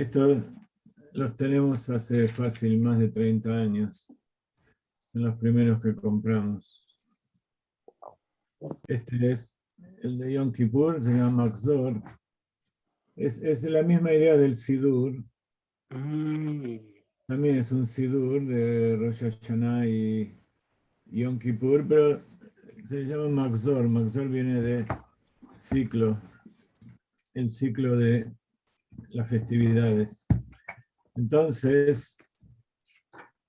Estos los tenemos hace fácil más de 30 años. Son los primeros que compramos. Este es el de Yom Kippur, se llama Maxor. Es la misma idea del Sidur. También es un Sidur de Rosh Hashanah y Yom Kippur, pero se llama Maxor. Maxor viene de ciclo, el ciclo de las festividades. Entonces,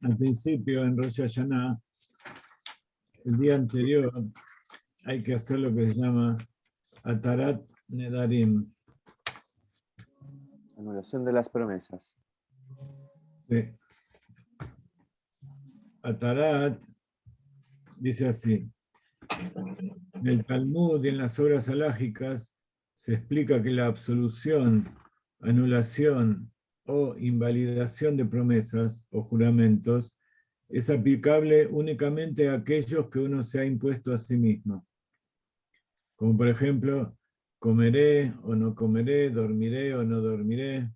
al principio en Rosh Hashanah, el día anterior, hay que hacer lo que se llama Atarat Nedarim. Anulación de las promesas. Sí. Atarat dice así. En el Talmud y en las obras halágicas se explica que la absolución, anulación o invalidación de promesas o juramentos es aplicable únicamente a aquellos que uno se ha impuesto a sí mismo. Como por ejemplo, comeré o no comeré, dormiré o no dormiré,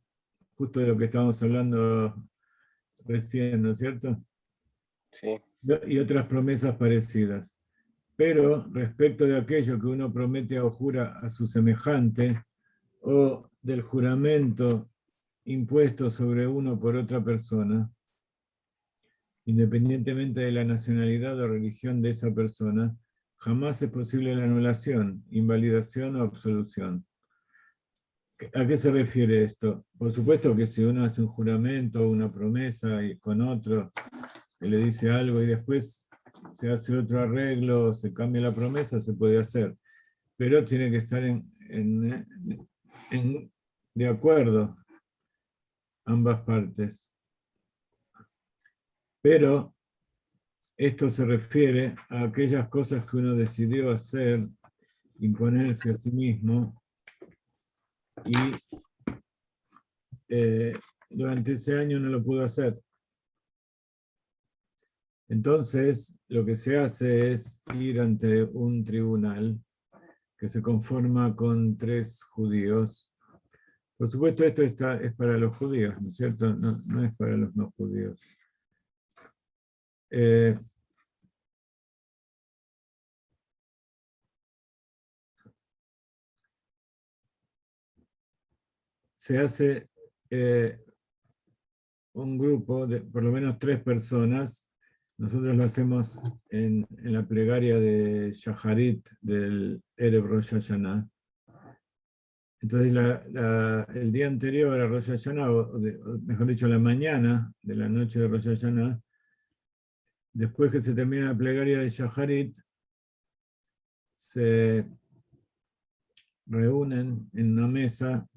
justo de lo que estábamos hablando recién, ¿no es cierto? Sí. Y otras promesas parecidas. Pero respecto de aquello que uno promete o jura a su semejante, o del juramento impuesto sobre uno por otra persona, independientemente de la nacionalidad o religión de esa persona, jamás es posible la anulación, invalidación o absolución. ¿A qué se refiere esto? Por supuesto que si uno hace un juramento o una promesa y con otro que le dice algo y después se hace otro arreglo, se cambia la promesa, se puede hacer. Pero tiene que estar de acuerdo ambas partes. Pero esto se refiere a aquellas cosas que uno decidió hacer, imponerse a sí mismo, y durante ese año no lo pudo hacer. Entonces, lo que se hace es ir ante un tribunal que se conforma con 3 judíos. Por supuesto, esto es para los judíos, ¿no es cierto? No es para los no judíos. Se hace un grupo de por lo menos 3 personas. Nosotros lo hacemos en la plegaria de Shaharit del Erev Rosh Hashanah. Entonces el día anterior a Rosh Hashanah, o mejor dicho, la mañana de la noche de Rosh Hashanah, después que se termina la plegaria de Shaharit, se reúnen en una mesa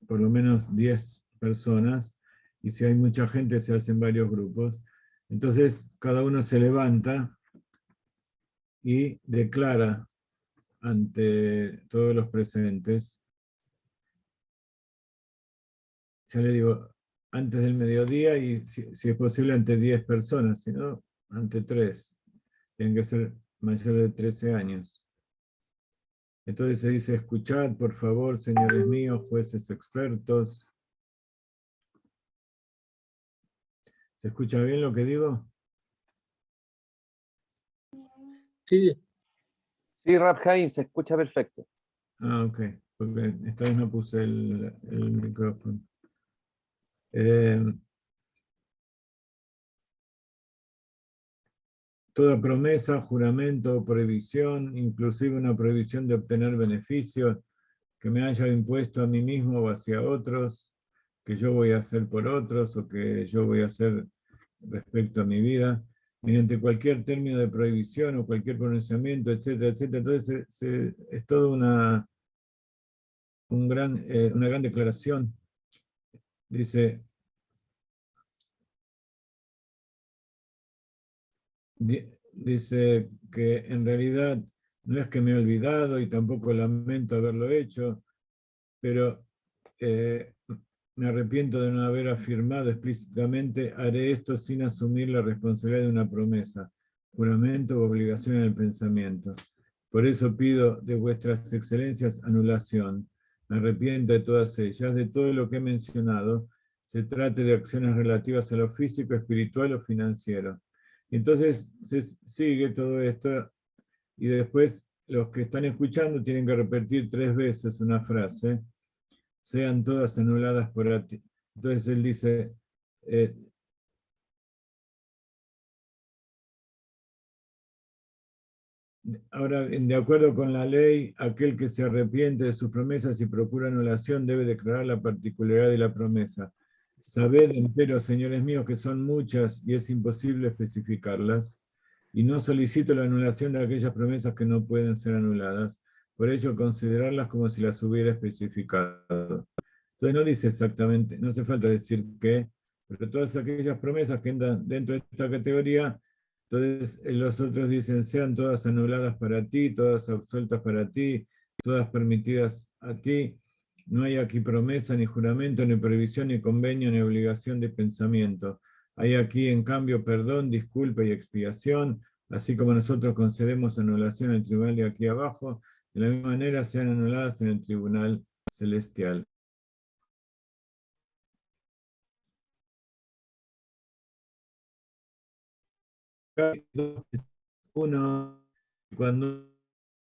por lo menos 10 personas, y si hay mucha gente se hacen varios grupos. Entonces cada uno se levanta y declara ante todos los presentes, ya le digo, antes del mediodía, y si es posible ante 10 personas, si no, ante 3. Tienen que ser mayores de 13 años. Entonces se dice: escuchad, por favor, señores míos, jueces expertos. ¿Se escucha bien lo que digo? Sí. Sí, Rab Haim, se escucha perfecto. Ah, ok, porque esta vez no puse el micrófono. Toda promesa, juramento o prohibición, inclusive una prohibición de obtener beneficios que me haya impuesto a mí mismo o hacia otros, que yo voy a hacer por otros o que yo voy a hacer respecto a mi vida, mediante cualquier término de prohibición o cualquier pronunciamiento, etcétera, etcétera. Entonces es toda una gran declaración. Dice que en realidad no es que me he olvidado y tampoco lamento haberlo hecho, pero me arrepiento de no haber afirmado explícitamente: haré esto sin asumir la responsabilidad de una promesa, juramento o obligación en el pensamiento. Por eso pido de vuestras excelencias anulación, me arrepiento de todas ellas, de todo lo que he mencionado, se trate de acciones relativas a lo físico, espiritual o financiero. Entonces se sigue todo esto y después los que están escuchando tienen que repetir 3 veces una frase, sean todas anuladas por ti. Entonces él dice, ahora, de acuerdo con la ley, aquel que se arrepiente de sus promesas y procura anulación debe declarar la particularidad de la promesa. Sabed, empero, señores míos, que son muchas y es imposible especificarlas, y no solicito la anulación de aquellas promesas que no pueden ser anuladas, por ello considerarlas como si las hubiera especificado. Entonces no dice exactamente, no hace falta decir qué, pero todas aquellas promesas que entran dentro de esta categoría, entonces los otros dicen, sean todas anuladas para ti, todas absueltas para ti, todas permitidas a ti. No hay aquí promesa, ni juramento, ni previsión, ni convenio, ni obligación de pensamiento. Hay aquí, en cambio, perdón, disculpa y expiación, así como nosotros concedemos anulación en el tribunal de aquí abajo, de la misma manera sean anuladas en el tribunal celestial. Uno, cuando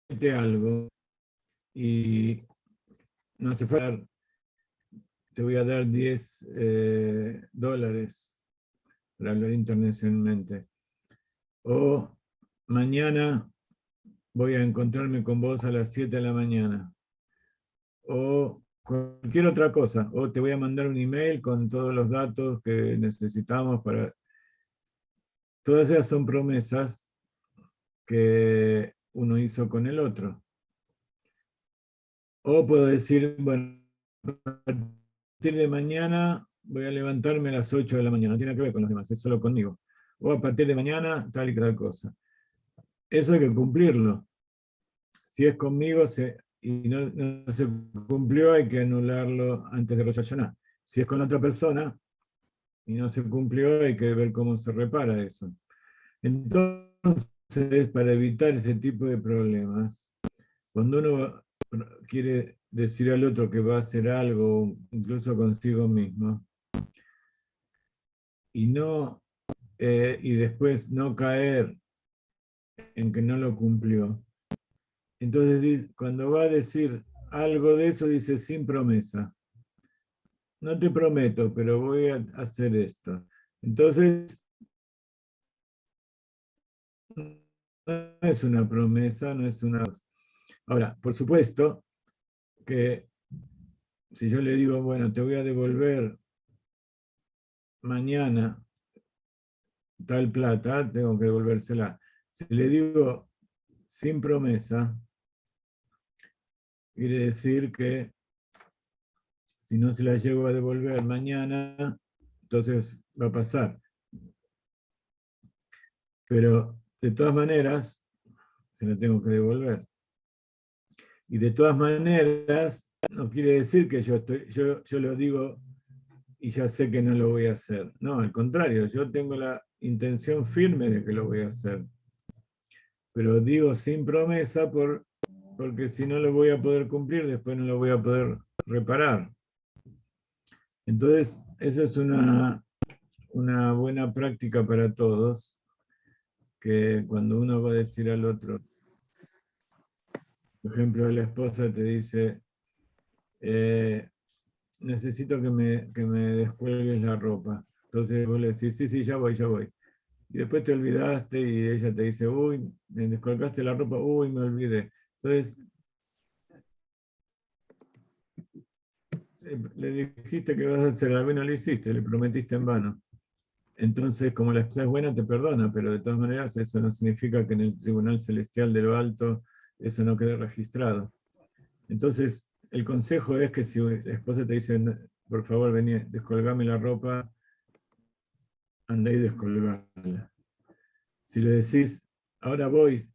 mete algo y no hace falta, te voy a dar 10 dólares para hablar internacionalmente. O mañana voy a encontrarme con vos a las 7 de la mañana. O cualquier otra cosa. O te voy a mandar un email con todos los datos que necesitamos para... Todas esas son promesas que uno hizo con el otro. O puedo decir, bueno, a partir de mañana voy a levantarme a las 8 de la mañana, no tiene que ver con los demás, es solo conmigo. O a partir de mañana, tal y tal cosa. Eso hay que cumplirlo. Si es conmigo y no se cumplió, hay que anularlo antes de Rosh Hashanah. Si es con otra persona y no se cumplió, hay que ver cómo se repara eso. Entonces, para evitar ese tipo de problemas, cuando uno quiere decir al otro que va a hacer algo, incluso consigo mismo, y después no caer en que no lo cumplió, entonces cuando va a decir algo de eso, dice sin promesa. No te prometo, pero voy a hacer esto. Entonces, no es una promesa, no es una... Ahora, por supuesto que si yo le digo, bueno, te voy a devolver mañana tal plata, tengo que devolvérsela. Si le digo sin promesa, quiere decir que si no se la llego a devolver mañana, entonces va a pasar. Pero de todas maneras, se la tengo que devolver. Y de todas maneras, no quiere decir que yo lo digo y ya sé que no lo voy a hacer. No, al contrario, yo tengo la intención firme de que lo voy a hacer. Pero digo sin promesa porque si no lo voy a poder cumplir, después no lo voy a poder reparar. Entonces, esa es una buena práctica para todos, que cuando uno va a decir al otro, por ejemplo, la esposa te dice, necesito que me descuelgues la ropa. Entonces vos le decís, sí, sí, ya voy, ya voy. Y después te olvidaste y ella te dice, uy, me descolgaste la ropa, uy, me olvidé. Entonces, le dijiste que vas a hacer algo y no lo hiciste, le prometiste en vano. Entonces, como la esposa es buena, te perdona, pero de todas maneras eso no significa que en el Tribunal Celestial de lo Alto eso no quede registrado. Entonces, el consejo es que si la esposa te dice, por favor, vení, descolgame la ropa, andá y descolgala. Si le decís, ahora voy,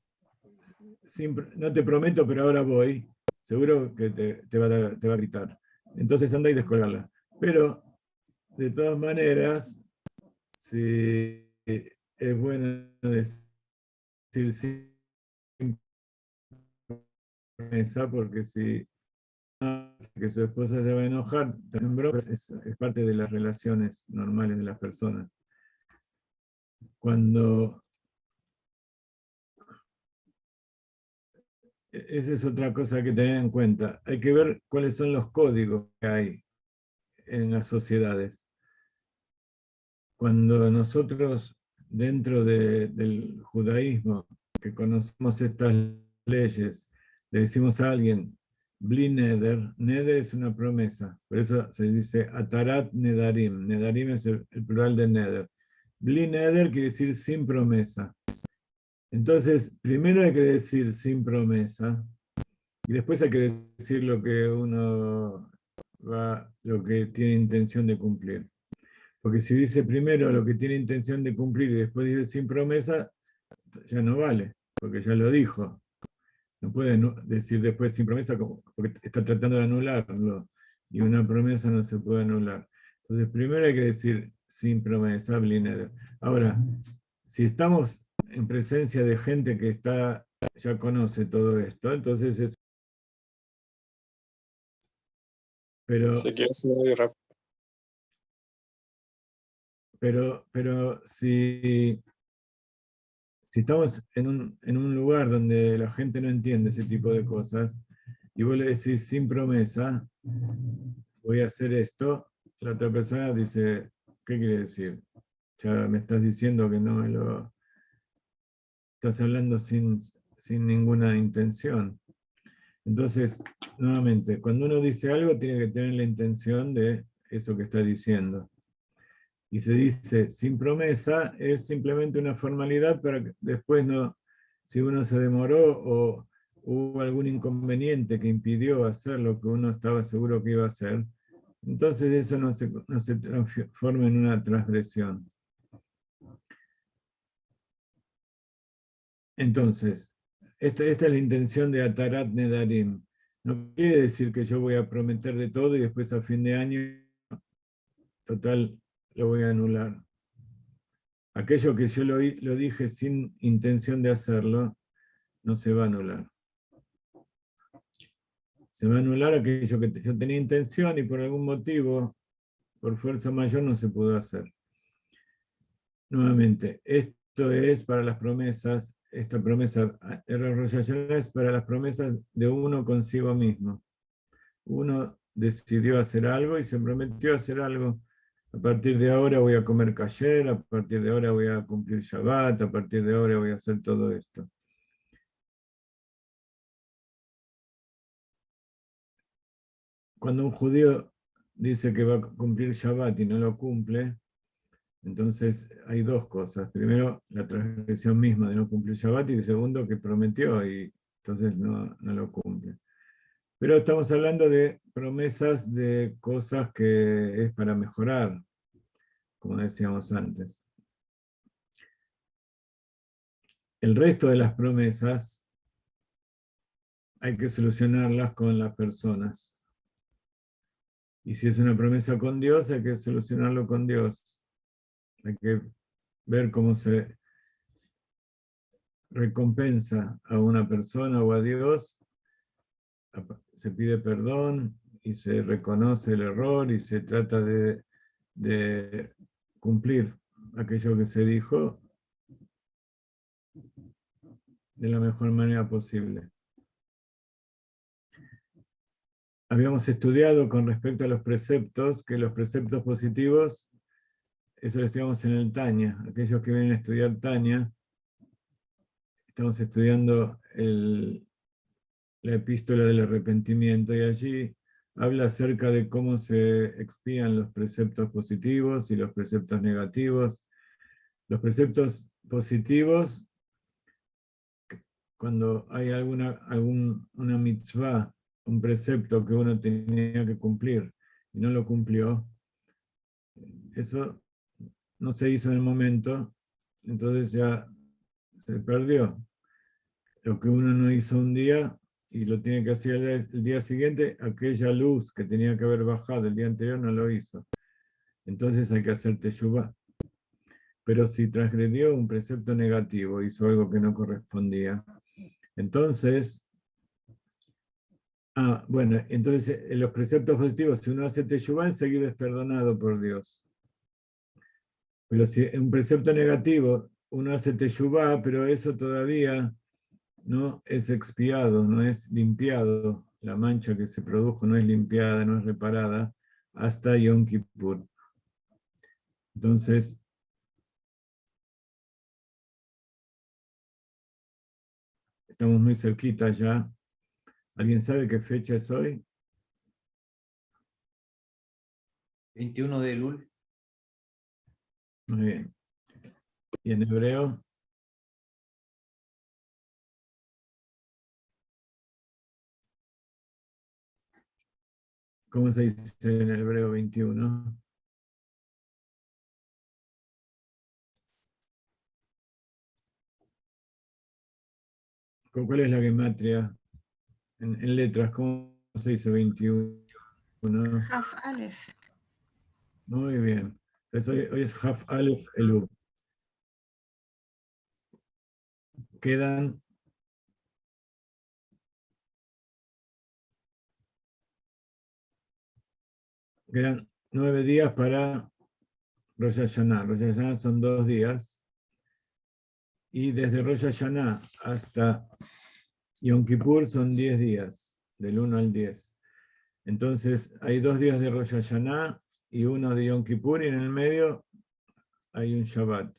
no te prometo, pero ahora voy, seguro que te va a gritar. Entonces anda y descolgarla. Pero, de todas maneras, si es bueno decir sin promesa, porque si que su esposa se va a enojar, también broma, es parte de las relaciones normales de las personas. Esa es otra cosa que tener en cuenta. Hay que ver cuáles son los códigos que hay en las sociedades. Cuando nosotros, dentro del judaísmo, que conocemos estas leyes, le decimos a alguien, Bli neder, neder es una promesa, por eso se dice atarat nedarim, nedarim es el plural de neder. Bli neder quiere decir sin promesa. Entonces, primero hay que decir sin promesa, y después hay que decir lo que uno lo que tiene intención de cumplir. Porque si dice primero lo que tiene intención de cumplir y después dice sin promesa, ya no vale, porque ya lo dijo. No puede decir después sin promesa porque está tratando de anularlo. Y una promesa no se puede anular. Entonces, primero hay que decir sin promesa, Blineder. Ahora, si estamos en presencia de gente que ya conoce todo esto, entonces es. Pero, Se quiere hacer muy rápido. pero si estamos en un lugar donde la gente no entiende ese tipo de cosas, y vos le decís sin promesa, voy a hacer esto, la otra persona dice, ¿qué quiere decir? Ya me estás diciendo que no me lo. Estás hablando sin ninguna intención. Entonces, nuevamente, cuando uno dice algo, tiene que tener la intención de eso que está diciendo. Y se dice sin promesa, es simplemente una formalidad para que después no, si uno se demoró o hubo algún inconveniente que impidió hacer lo que uno estaba seguro que iba a hacer, entonces eso no se transforma en una transgresión. Entonces, esta es la intención de Atarat Nedarim. No quiere decir que yo voy a prometer de todo y después a fin de año, total, lo voy a anular. Aquello que yo lo dije sin intención de hacerlo, no se va a anular. Se va a anular aquello que yo tenía intención y por algún motivo, por fuerza mayor, no se pudo hacer. Nuevamente, esto es para las promesas, esta promesa es para las promesas de uno consigo mismo. Uno decidió hacer algo y se prometió hacer algo. A partir de ahora voy a comer kasher, a partir de ahora voy a cumplir Shabbat, a partir de ahora voy a hacer todo esto. Cuando un judío dice que va a cumplir Shabbat y no lo cumple, entonces hay dos cosas. Primero, la transgresión misma de no cumplir Shabbat y segundo, que prometió y entonces no lo cumple. Pero estamos hablando de promesas de cosas que es para mejorar, como decíamos antes. El resto de las promesas hay que solucionarlas con las personas. Y si es una promesa con Dios, hay que solucionarlo con Dios. Hay que ver cómo se recompensa a una persona o a Dios, se pide perdón y se reconoce el error y se trata de cumplir aquello que se dijo de la mejor manera posible. Habíamos estudiado con respecto a los preceptos, que los preceptos positivos, eso lo estudiamos en el Tanya. Aquellos que vienen a estudiar Tanya, estamos estudiando la epístola del arrepentimiento y allí habla acerca de cómo se expían los preceptos positivos y los preceptos negativos. Los preceptos positivos, cuando hay una mitzvah, un precepto que uno tenía que cumplir y no lo cumplió, eso no se hizo en el momento, entonces ya se perdió. Lo que uno no hizo un día y lo tiene que hacer el día siguiente, aquella luz que tenía que haber bajado el día anterior no lo hizo. Entonces hay que hacer teshuvá. Pero si transgredió un precepto negativo, hizo algo que no correspondía, entonces Bueno, entonces en los preceptos positivos, si uno hace teshuvá, enseguida es perdonado por Dios. Pero si en un precepto negativo uno hace teshuvá, pero eso todavía no es expiado, no es limpiado, la mancha que se produjo no es limpiada, no es reparada, hasta Yom Kippur. Entonces, estamos muy cerquita ya. ¿Alguien sabe qué fecha es hoy? 21 de Elul. Muy bien. ¿Y en hebreo? ¿Cómo se dice en el hebreo 21? ¿Cuál es la gematria? En letras, ¿cómo se dice 21? Haf Aleph. Muy bien. Entonces hoy es Haf Aleph Elul. Quedan 9 días para Rosh Hashanah. Rosh Hashanah son 2 días. Y desde Rosh Hashanah hasta Yom Kippur son 10 días, del 1 al 10. Entonces hay 2 días de Rosh Hashanah y 1 de Yom Kippur, y en el medio hay un Shabbat.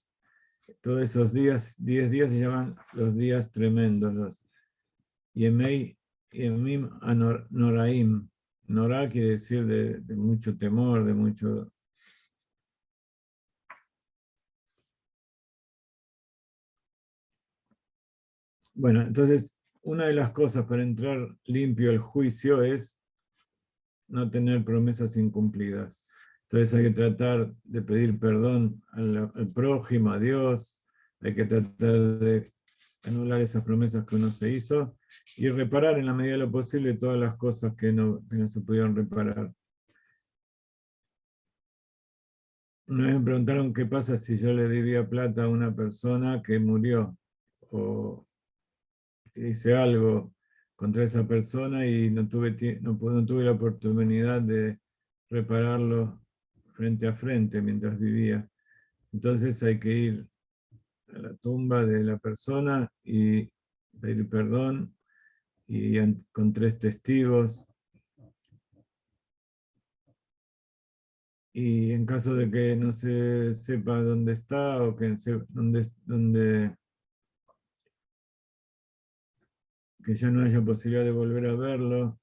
Todos esos días, 10 días, se llaman los días tremendos, los Yemim Noraim. Norá quiere decir de mucho temor, de mucho... Bueno, entonces, una de las cosas para entrar limpio al juicio es no tener promesas incumplidas. Entonces hay que tratar de pedir perdón al prójimo, a Dios, hay que tratar de anular esas promesas que uno se hizo y reparar en la medida de lo posible todas las cosas que no se pudieron reparar. Una vez me preguntaron qué pasa si yo le debía plata a una persona que murió, o hice algo contra esa persona y no tuve la oportunidad de repararlo frente a frente mientras vivía. Entonces hay que ir a la tumba de la persona y pedir perdón, y con 3 testigos. Y en caso de que no se sepa dónde está, o que ya no haya posibilidad de volver a verlo,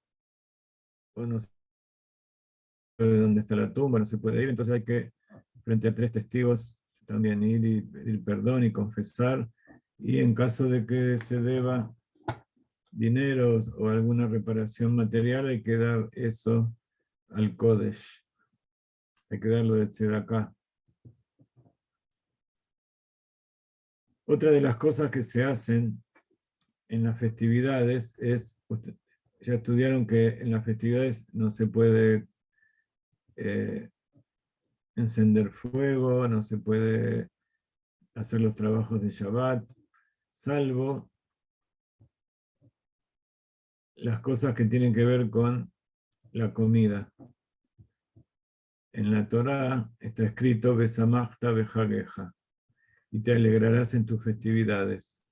o no sé dónde está la tumba, no se puede ir, entonces hay que, frente a 3 testigos, también ir y pedir perdón y confesar. Y en caso de que se deba dineros o alguna reparación material, hay que dar eso al Kodesh. Hay que darlo de Tzedaká. Otra de las cosas que se hacen en las festividades es, ya estudiaron que en las festividades no se puede encender fuego, no se puede hacer los trabajos de Shabbat, salvo las cosas que tienen que ver con la comida. En la Torá está escrito Besamachta behageja, y te alegrarás en tus festividades.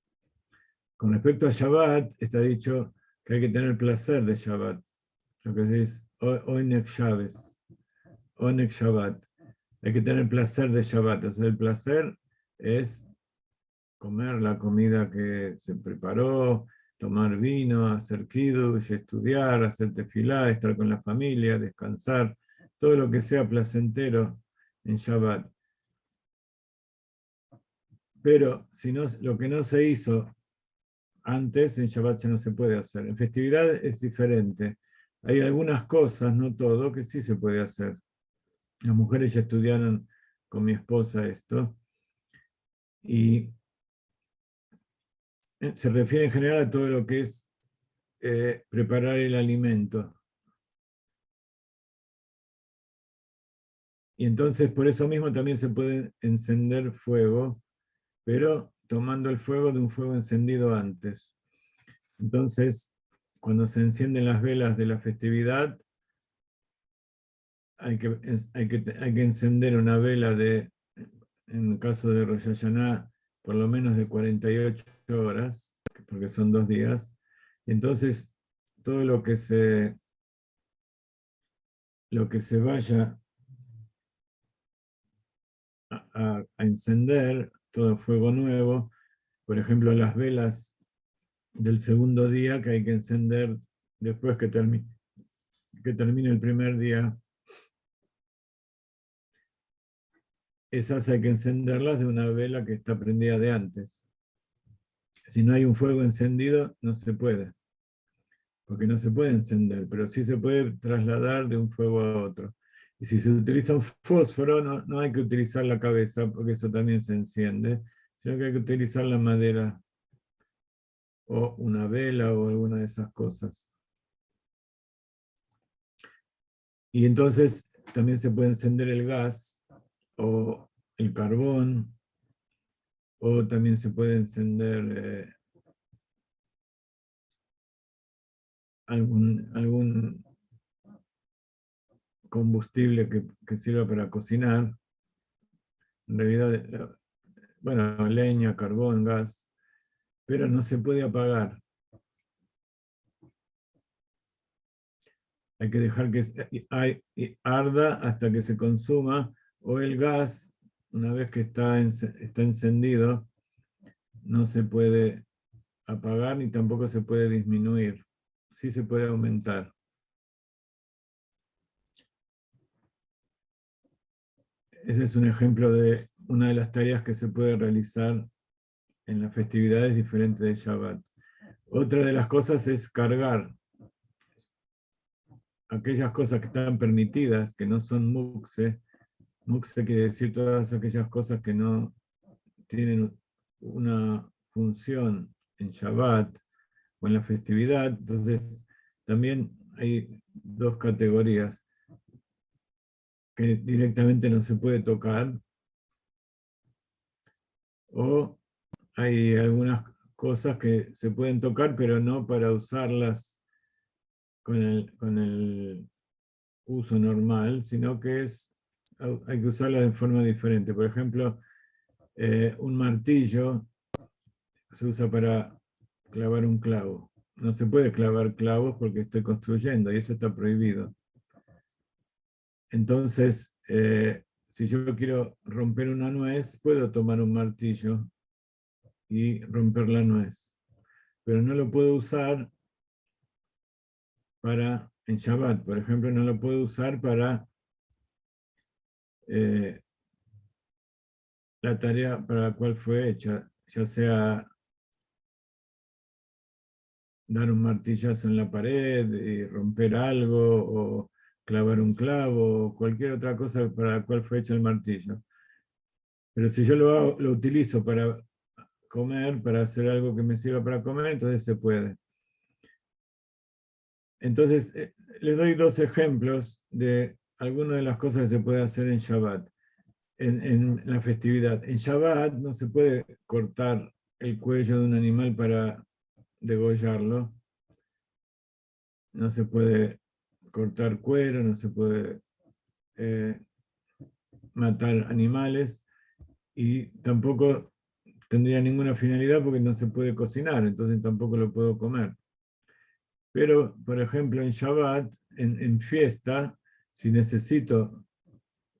Con respecto a Shabbat, está dicho que hay que tener placer de Shabbat, lo que es Onek Shabbos, Onek Shabbat. Hay que tener placer de Shabbat. O sea, el placer es comer la comida que se preparó, tomar vino, hacer kiddush, estudiar, hacer tefilá, estar con la familia, descansar, todo lo que sea placentero en Shabbat. Pero si no, lo que no se hizo antes, en Shabbat ya no se puede hacer. En festividad es diferente. Hay algunas cosas, no todo, que sí se puede hacer. Las mujeres ya estudiaron con mi esposa esto, y se refiere en general a todo lo que es preparar el alimento. Y entonces por eso mismo también se puede encender fuego, pero tomando el fuego de un fuego encendido antes. Entonces, cuando se encienden las velas de la festividad, hay que encender una vela en el caso de Rosh Hashanah, por lo menos de 48 horas, porque son 2 días. Entonces, todo lo que se vaya a encender, todo fuego nuevo, por ejemplo, las velas del segundo día que hay que encender después que termine el primer día, esas hay que encenderlas de una vela que está prendida de antes. Si no hay un fuego encendido, no se puede, porque no se puede encender, pero sí se puede trasladar de un fuego a otro. Y si se utiliza un fósforo, no hay que utilizar la cabeza, porque eso también se enciende, sino que hay que utilizar la madera, o una vela, o alguna de esas cosas. Y entonces también se puede encender el gas, o el carbón, o también se puede encender algún combustible que sirva para cocinar. En realidad, bueno, leña, carbón, gas, pero no se puede apagar. Hay que dejar que arda hasta que se consuma, o el gas, una vez que está encendido, no se puede apagar ni tampoco se puede disminuir. Sí se puede aumentar. Ese es un ejemplo de una de las tareas que se puede realizar en las festividades diferentes de Shabbat. Otra de las cosas es cargar aquellas cosas que están permitidas, que no son mukse. Mukse quiere decir todas aquellas cosas que no tienen una función en Shabbat o en la festividad. Entonces, también hay 2 categorías que directamente no se puede tocar, o hay algunas cosas que se pueden tocar, pero no para usarlas con el uso normal, sino que hay que usarlas de forma diferente. Por ejemplo, un martillo se usa para clavar un clavo. No se puede clavar clavos porque estoy construyendo y eso está prohibido. Entonces, si yo quiero romper una nuez, puedo tomar un martillo y romper la nuez, pero no lo puedo usar en Shabbat, por ejemplo, no lo puedo usar para la tarea para la cual fue hecha, ya sea dar un martillazo en la pared y romper algo, o clavar un clavo, o cualquier otra cosa para la cual fue hecho el martillo. Pero si yo lo utilizo para comer, para hacer algo que me sirva para comer, entonces se puede. Entonces, les doy 2 ejemplos de algunas de las cosas que se puede hacer en Shabbat, en la festividad. En Shabbat no se puede cortar el cuello de un animal para degollarlo, no se puede cortar cuero, no se puede matar animales, y tampoco tendría ninguna finalidad porque no se puede cocinar, entonces tampoco lo puedo comer. Pero, por ejemplo, en Shabbat, en fiesta, si necesito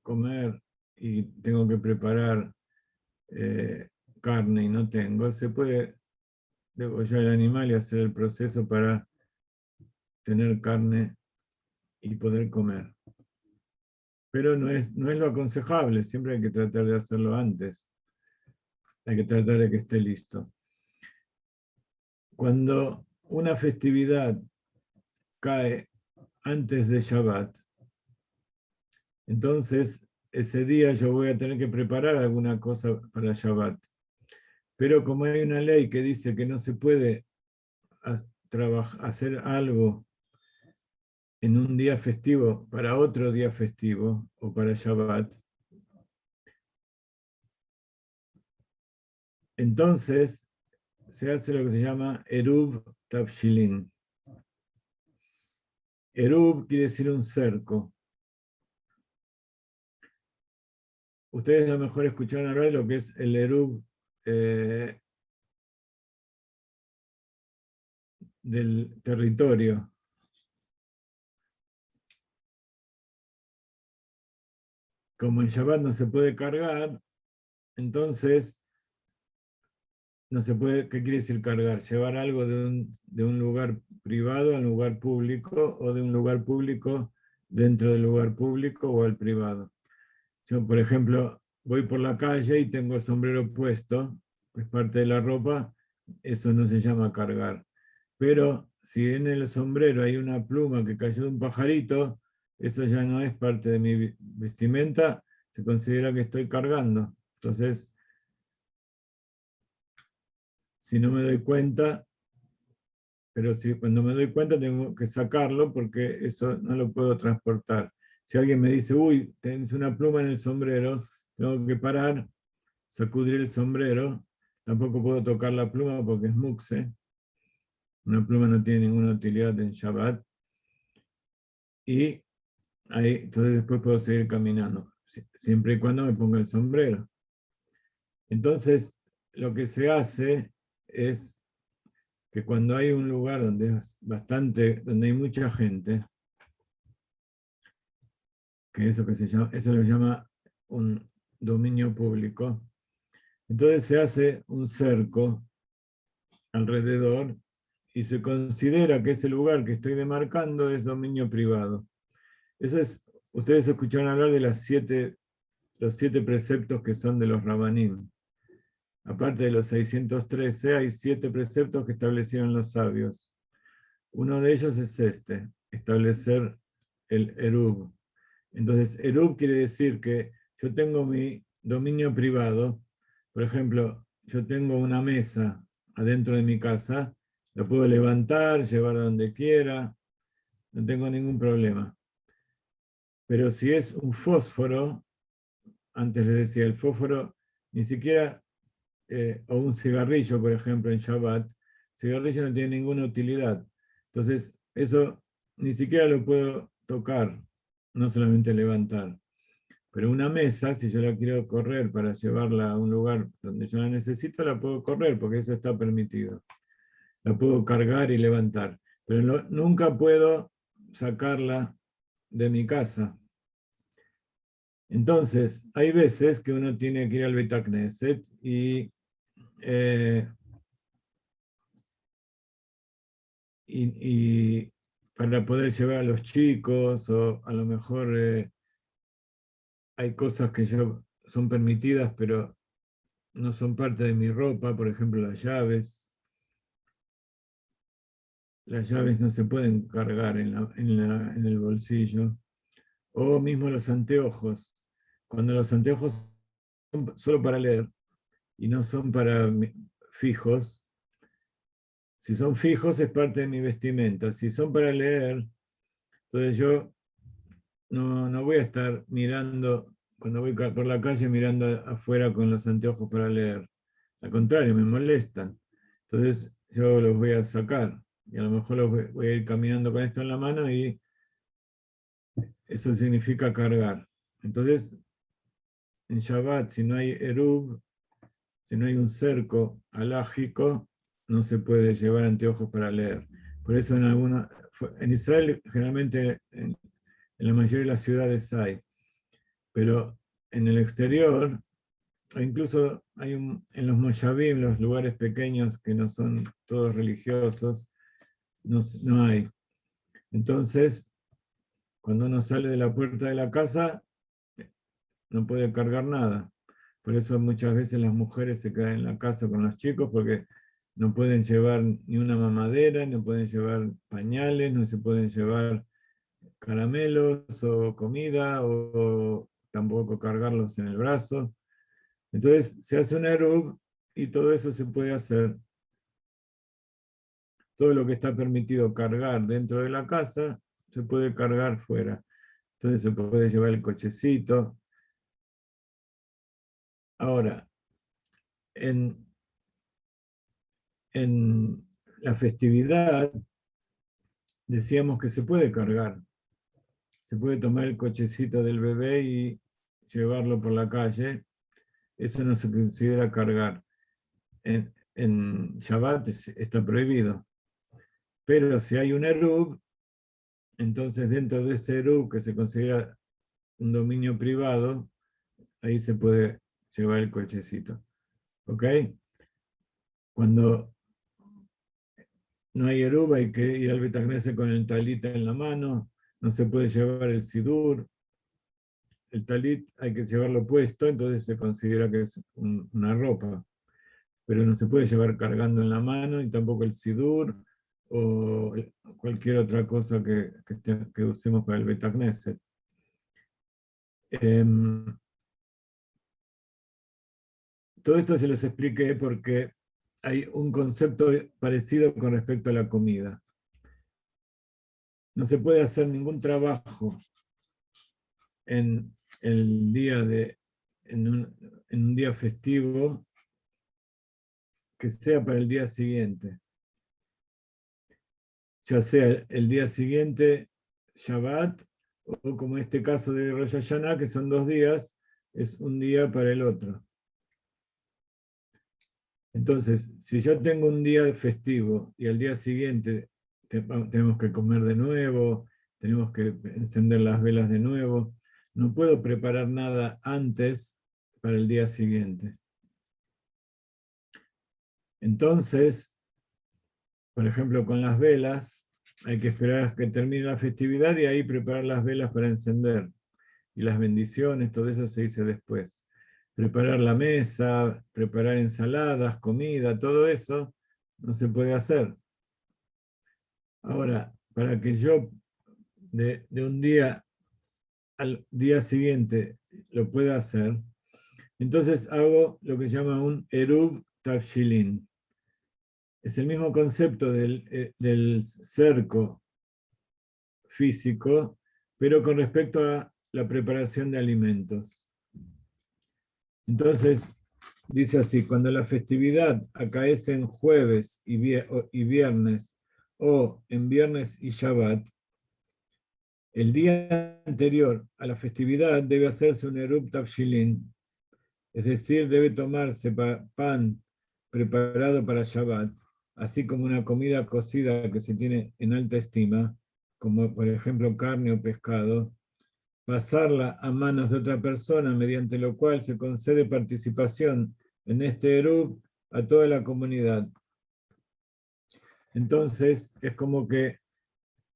comer y tengo que preparar carne y no tengo, se puede degollar el animal y hacer el proceso para tener carne y poder comer. Pero no es lo aconsejable, siempre hay que tratar de hacerlo antes. Hay que tratar de que esté listo. Cuando una festividad cae antes de Shabbat, entonces ese día yo voy a tener que preparar alguna cosa para Shabbat. Pero como hay una ley que dice que no se puede hacer algo en un día festivo para otro día festivo o para Shabbat, entonces se hace lo que se llama Eruv Tavshilin. Erub quiere decir un cerco. Ustedes a lo mejor escucharon hablar de lo que es el Erub del territorio. Como en Shabbat no se puede cargar, entonces no se puede, ¿qué quiere decir cargar? Llevar algo de un lugar privado a un lugar público o de un lugar público dentro del lugar público o al privado. Yo, por ejemplo, voy por la calle y tengo el sombrero puesto, que es parte de la ropa, eso no se llama cargar. Pero si en el sombrero hay una pluma que cayó de un pajarito, eso ya no es parte de mi vestimenta, se considera que estoy cargando. Entonces, si no me doy cuenta, pero si cuando me doy cuenta tengo que sacarlo porque eso no lo puedo transportar. Si alguien me dice, uy, tienes una pluma en el sombrero, tengo que parar, sacudir el sombrero, tampoco puedo tocar la pluma porque es mukse. Una pluma no tiene ninguna utilidad en Shabbat. Y ahí, entonces después puedo seguir caminando, siempre y cuando me ponga el sombrero. Entonces, lo que se hace es que cuando hay un lugar donde es donde hay mucha gente, que eso lo llama un dominio público, entonces se hace un cerco alrededor y se considera que ese lugar que estoy demarcando es dominio privado. Eso es, ustedes escucharon hablar de los 7 preceptos que son de los Rabanim. Aparte de los 613, hay 7 preceptos que establecieron los sabios. Uno de ellos es establecer el Erub. Entonces, Erub quiere decir que yo tengo mi dominio privado. Por ejemplo, yo tengo una mesa adentro de mi casa, la puedo levantar, llevar a donde quiera, no tengo ningún problema. Pero si es un fósforo, antes les decía, el fósforo ni siquiera, o un cigarrillo, por ejemplo, en Shabbat, el cigarrillo no tiene ninguna utilidad. Entonces, eso ni siquiera lo puedo tocar, no solamente levantar. Pero una mesa, si yo la quiero correr para llevarla a un lugar donde yo la necesito, la puedo correr, porque eso está permitido. La puedo cargar y levantar. Pero nunca puedo sacarla de mi casa. Entonces, hay veces que uno tiene que ir al Beit HaKnesset y para poder llevar a los chicos, o a lo mejor hay cosas que son permitidas, pero no son parte de mi ropa, por ejemplo, las llaves. Las llaves no se pueden cargar en el bolsillo. O mismo los anteojos. Cuando los anteojos son solo para leer y no son para fijos, si son fijos es parte de mi vestimenta. Si son para leer, entonces yo no voy a estar mirando, cuando voy por la calle mirando afuera con los anteojos para leer. Al contrario, me molestan. Entonces yo los voy a sacar. Y a lo mejor voy a ir caminando con esto en la mano y eso significa cargar. Entonces, en Shabbat, si no hay Erub, si no hay un cerco halágico, no se puede llevar anteojos para leer. Por eso en Israel generalmente en la mayoría de las ciudades hay, pero en el exterior, o incluso en los moshavim, los lugares pequeños que no son todos religiosos, no hay. Entonces, cuando uno sale de la puerta de la casa, no puede cargar nada. Por eso muchas veces las mujeres se quedan en la casa con los chicos porque no pueden llevar ni una mamadera, no pueden llevar pañales, no se pueden llevar caramelos o comida, o tampoco cargarlos en el brazo. Entonces se hace un erub y todo eso se puede hacer. Todo lo que está permitido cargar dentro de la casa se puede cargar fuera. Entonces se puede llevar el cochecito. Ahora, en la festividad, decíamos que se puede cargar. Se puede tomar el cochecito del bebé y llevarlo por la calle. Eso no se considera cargar. En Shabbat está prohibido. Pero si hay un Eruv, entonces dentro de ese Eruv, que se considera un dominio privado, ahí se puede llevar el cochecito. ¿Ok? Cuando no hay Eruv, hay que ir al Bet Knesset con el talita en la mano, no se puede llevar el sidur. El talit hay que llevarlo puesto, entonces se considera que es una ropa. Pero no se puede llevar cargando en la mano, y tampoco el sidur, o cualquier otra cosa que usemos para el Bet Knesset. Todo esto se los expliqué porque hay un concepto parecido con respecto a la comida. No se puede hacer ningún trabajo en un día festivo que sea para el día siguiente. Ya sea el día siguiente, Shabbat, o como este caso de Rosh Hashanah, que son 2 días, es un día para el otro. Entonces, si yo tengo un día festivo y al día siguiente tenemos que comer de nuevo, tenemos que encender las velas de nuevo, no puedo preparar nada antes para el día siguiente. Entonces, por ejemplo, con las velas, hay que esperar a que termine la festividad y ahí preparar las velas para encender. Y las bendiciones, todo eso se dice después. Preparar la mesa, preparar ensaladas, comida, todo eso no se puede hacer. Ahora, para que yo de un día al día siguiente lo pueda hacer, entonces hago lo que se llama un Eruv Tavshilin. Es el mismo concepto del cerco físico, pero con respecto a la preparación de alimentos. Entonces, dice así: cuando la festividad acaece en jueves y viernes, o en viernes y Shabbat, el día anterior a la festividad debe hacerse un Eruv Tavshilin, es decir, debe tomarse pan preparado para Shabbat, así como una comida cocida que se tiene en alta estima, como por ejemplo carne o pescado, pasarla a manos de otra persona, mediante lo cual se concede participación en este Eruv a toda la comunidad. Entonces, es como que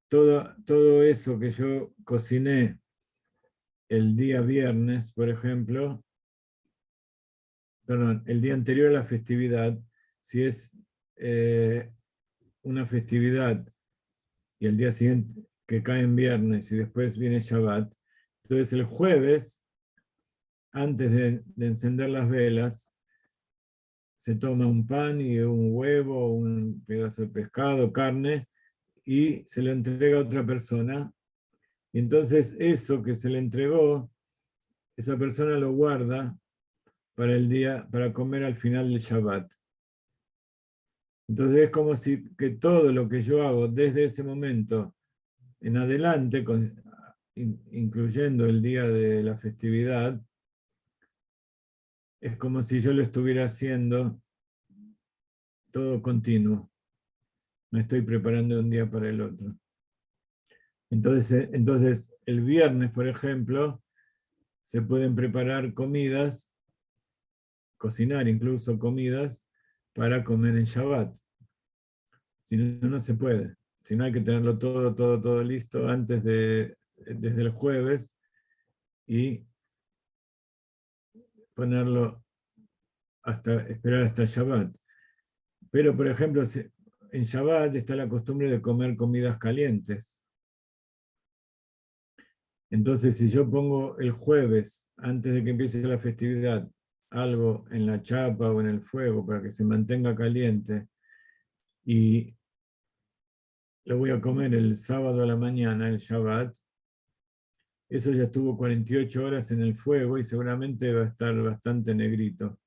todo eso que yo cociné el día viernes, por ejemplo, perdón, el día anterior a la festividad, si es una festividad y el día siguiente que cae en viernes y después viene Shabbat, entonces el jueves, antes de encender las velas, se toma un pan y un huevo, un pedazo de pescado, carne, y se lo entrega a otra persona. Y entonces eso que se le entregó, esa persona lo guarda para el día, para comer al final del Shabbat. Entonces es como si que todo lo que yo hago desde ese momento en adelante, incluyendo el día de la festividad, es como si yo lo estuviera haciendo todo continuo. Me estoy preparando de un día para el otro. Entonces, el viernes, por ejemplo, se pueden preparar comidas, cocinar incluso comidas, para comer en Shabbat. Si no, no se puede. Si no, hay que tenerlo todo listo desde el jueves y ponerlo esperar hasta Shabbat. Pero, por ejemplo, en Shabbat está la costumbre de comer comidas calientes. Entonces, si yo pongo el jueves, antes de que empiece la festividad, algo en la chapa o en el fuego para que se mantenga caliente, y lo voy a comer el sábado a la mañana, el Shabbat, eso ya estuvo 48 horas en el fuego y seguramente va a estar bastante negrito,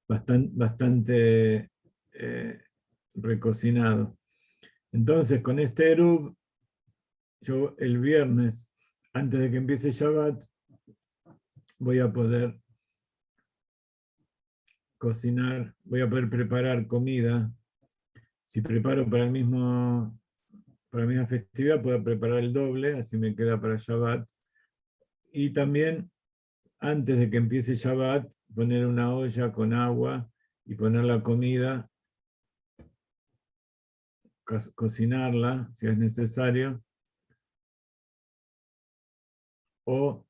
bastante recocinado. Entonces, con este Erub, yo el viernes, antes de que empiece Shabbat, voy a poder cocinar, voy a poder preparar comida. Si preparo para la misma festividad, puedo preparar el doble, así me queda para Shabbat. Y también, antes de que empiece Shabbat, poner una olla con agua y poner la comida, cocinarla, si es necesario, o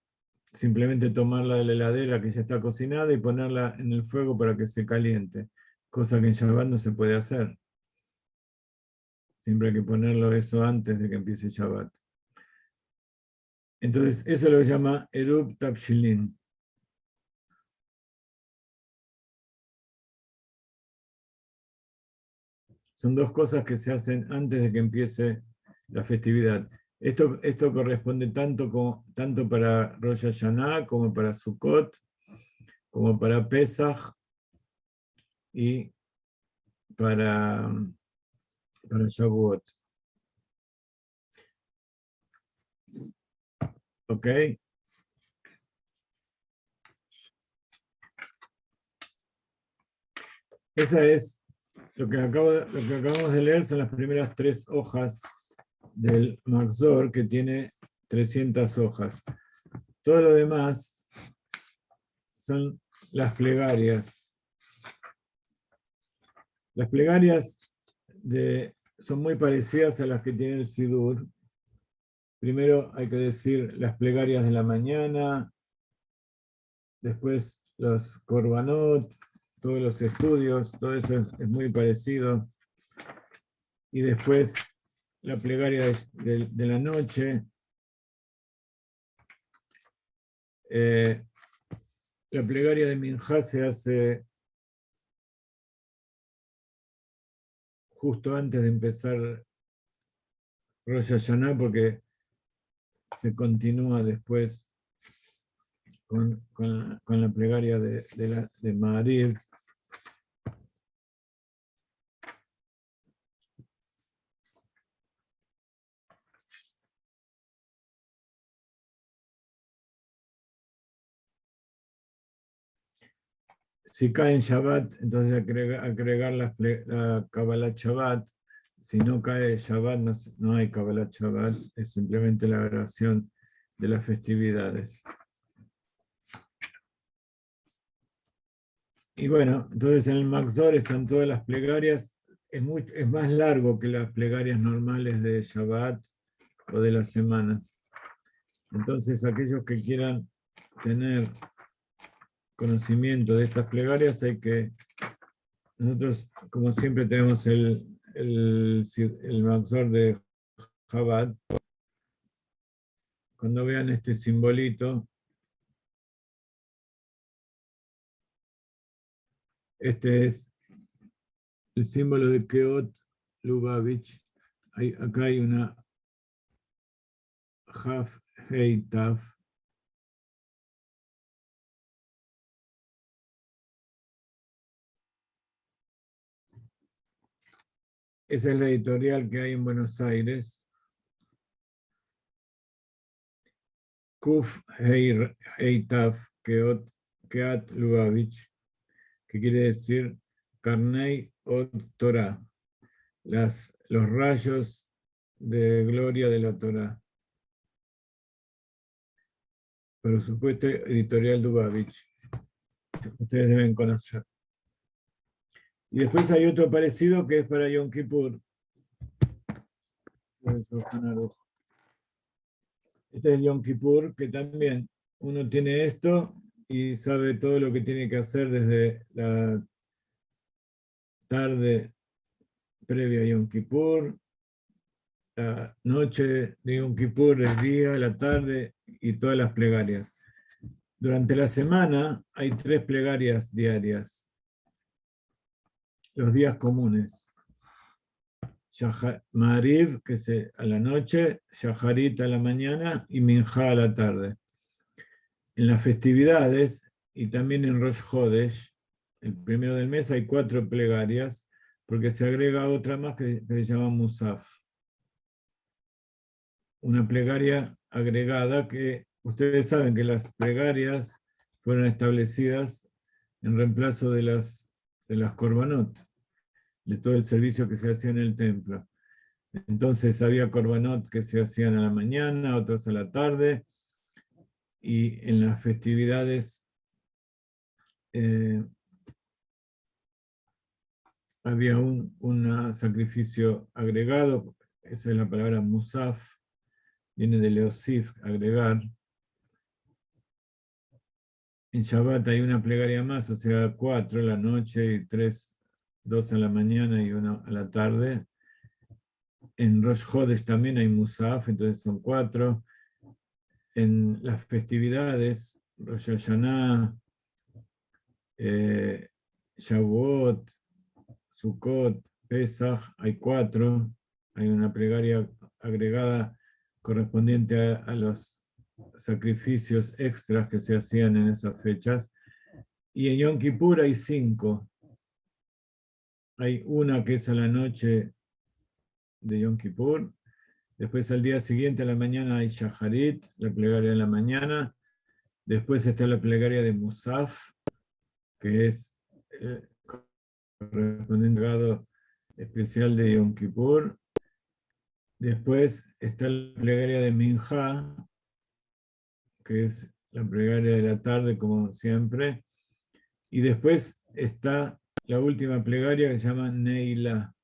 simplemente tomarla de la heladera que ya está cocinada y ponerla en el fuego para que se caliente, cosa que en Shabbat no se puede hacer. Siempre hay que ponerlo eso antes de que empiece Shabbat. Entonces, eso lo llama Erub Tabshilin. Son dos cosas que se hacen antes de que empiece la festividad. Esto corresponde tanto para Rosh Hashanah como para Sukkot, como para Pesach y para Shavuot. ¿Ok? Esa es lo que acabamos de leer, son las primeras 3 hojas del Maxor, que tiene 300 hojas. Todo lo demás son las plegarias. Las plegarias son muy parecidas a las que tiene el Sidur. Primero hay que decir las plegarias de la mañana, después los korbanot, todos los estudios, todo eso es muy parecido. Y después la plegaria de la noche. La plegaria de Minjá se hace justo antes de empezar Rosh Hashanah, porque se continúa después con la plegaria de Ma'ariv. Si cae en Shabbat, entonces agregar la Kabbalat Shabbat. Si no cae Shabbat, no hay Kabbalat Shabbat, es simplemente la oración de las festividades. Y bueno, entonces en el Maxor están todas las plegarias, es más largo que las plegarias normales de Shabbat o de la semana. Entonces aquellos que quieran tener conocimiento de estas plegarias, nosotros como siempre tenemos el Maxor de Chabad. Cuando vean este simbolito, este es el símbolo de Keot Lubavitch. Acá hay una Haf Hei Taf. Esa es la editorial que hay en Buenos Aires. Kuf Hei Taf Keat Lubavitch, que quiere decir Karnei Od Torah, los rayos de gloria de la Torah. Por supuesto, editorial Lubavitch. Ustedes deben conocer. Y después hay otro parecido que es para Yom Kippur. Este es Yom Kippur, que también uno tiene esto y sabe todo lo que tiene que hacer desde la tarde previa a Yom Kippur, la noche de Yom Kippur, el día, la tarde y todas las plegarias. Durante la semana hay 3 plegarias diarias. Los días comunes. Ma'ariv, que es a la noche, Shaharit a la mañana y Minjá a la tarde. En las festividades y también en Rosh Hodesh, el primero del mes, hay 4 plegarias, porque se agrega otra más que se llama Musaf. Una plegaria agregada que ustedes saben que las plegarias fueron establecidas en reemplazo de las korbanot, de todo el servicio que se hacía en el templo. Entonces había korbanot que se hacían a la mañana, otros a la tarde, y en las festividades había un sacrificio agregado, esa es la palabra musaf, viene de leosif, agregar. En Shabbat hay una plegaria más, o sea, 4 a la noche y 2 a la mañana y 1 a la tarde. En Rosh Hodesh también hay musaf, entonces son 4. En las festividades, Rosh Hashanah, Shavuot, Sukkot, Pesach, hay 4. Hay una plegaria agregada correspondiente a los sacrificios extras que se hacían en esas fechas. Y en Yom Kippur hay 5. Hay una que es a la noche de Yom Kippur. Después al día siguiente a la mañana hay Shaharit, la plegaria de la mañana. Después está la plegaria de Musaf, que es correspondiente al grado especial de Yom Kippur. Después está la plegaria de Minjá, que es la plegaria de la tarde, como siempre. Y después está la última plegaria que se llama Neilá.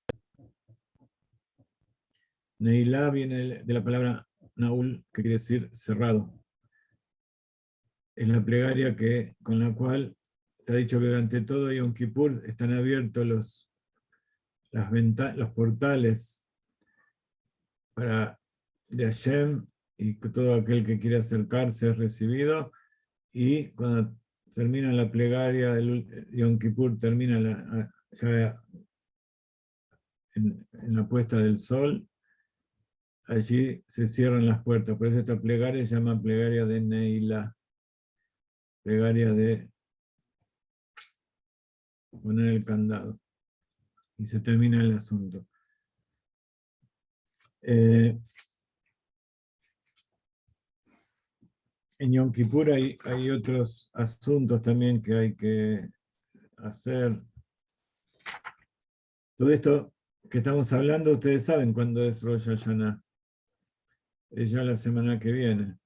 Neilá viene de la palabra Naul, que quiere decir cerrado. Es la plegaria con la cual está dicho que durante todo Yom Kippur están abiertos los portales de Hashem, y todo aquel que quiere acercarse es recibido. Y cuando termina la plegaria del Yom Kippur, termina ya en la puesta del sol, allí se cierran las puertas. Por eso esta plegaria se llama plegaria de Neilá, plegaria de poner el candado. Y se termina el asunto. En Yom Kippur hay otros asuntos también que hay que hacer. Todo esto que estamos hablando, ustedes saben cuándo es Rosh Hashanah. Es ya la semana que viene.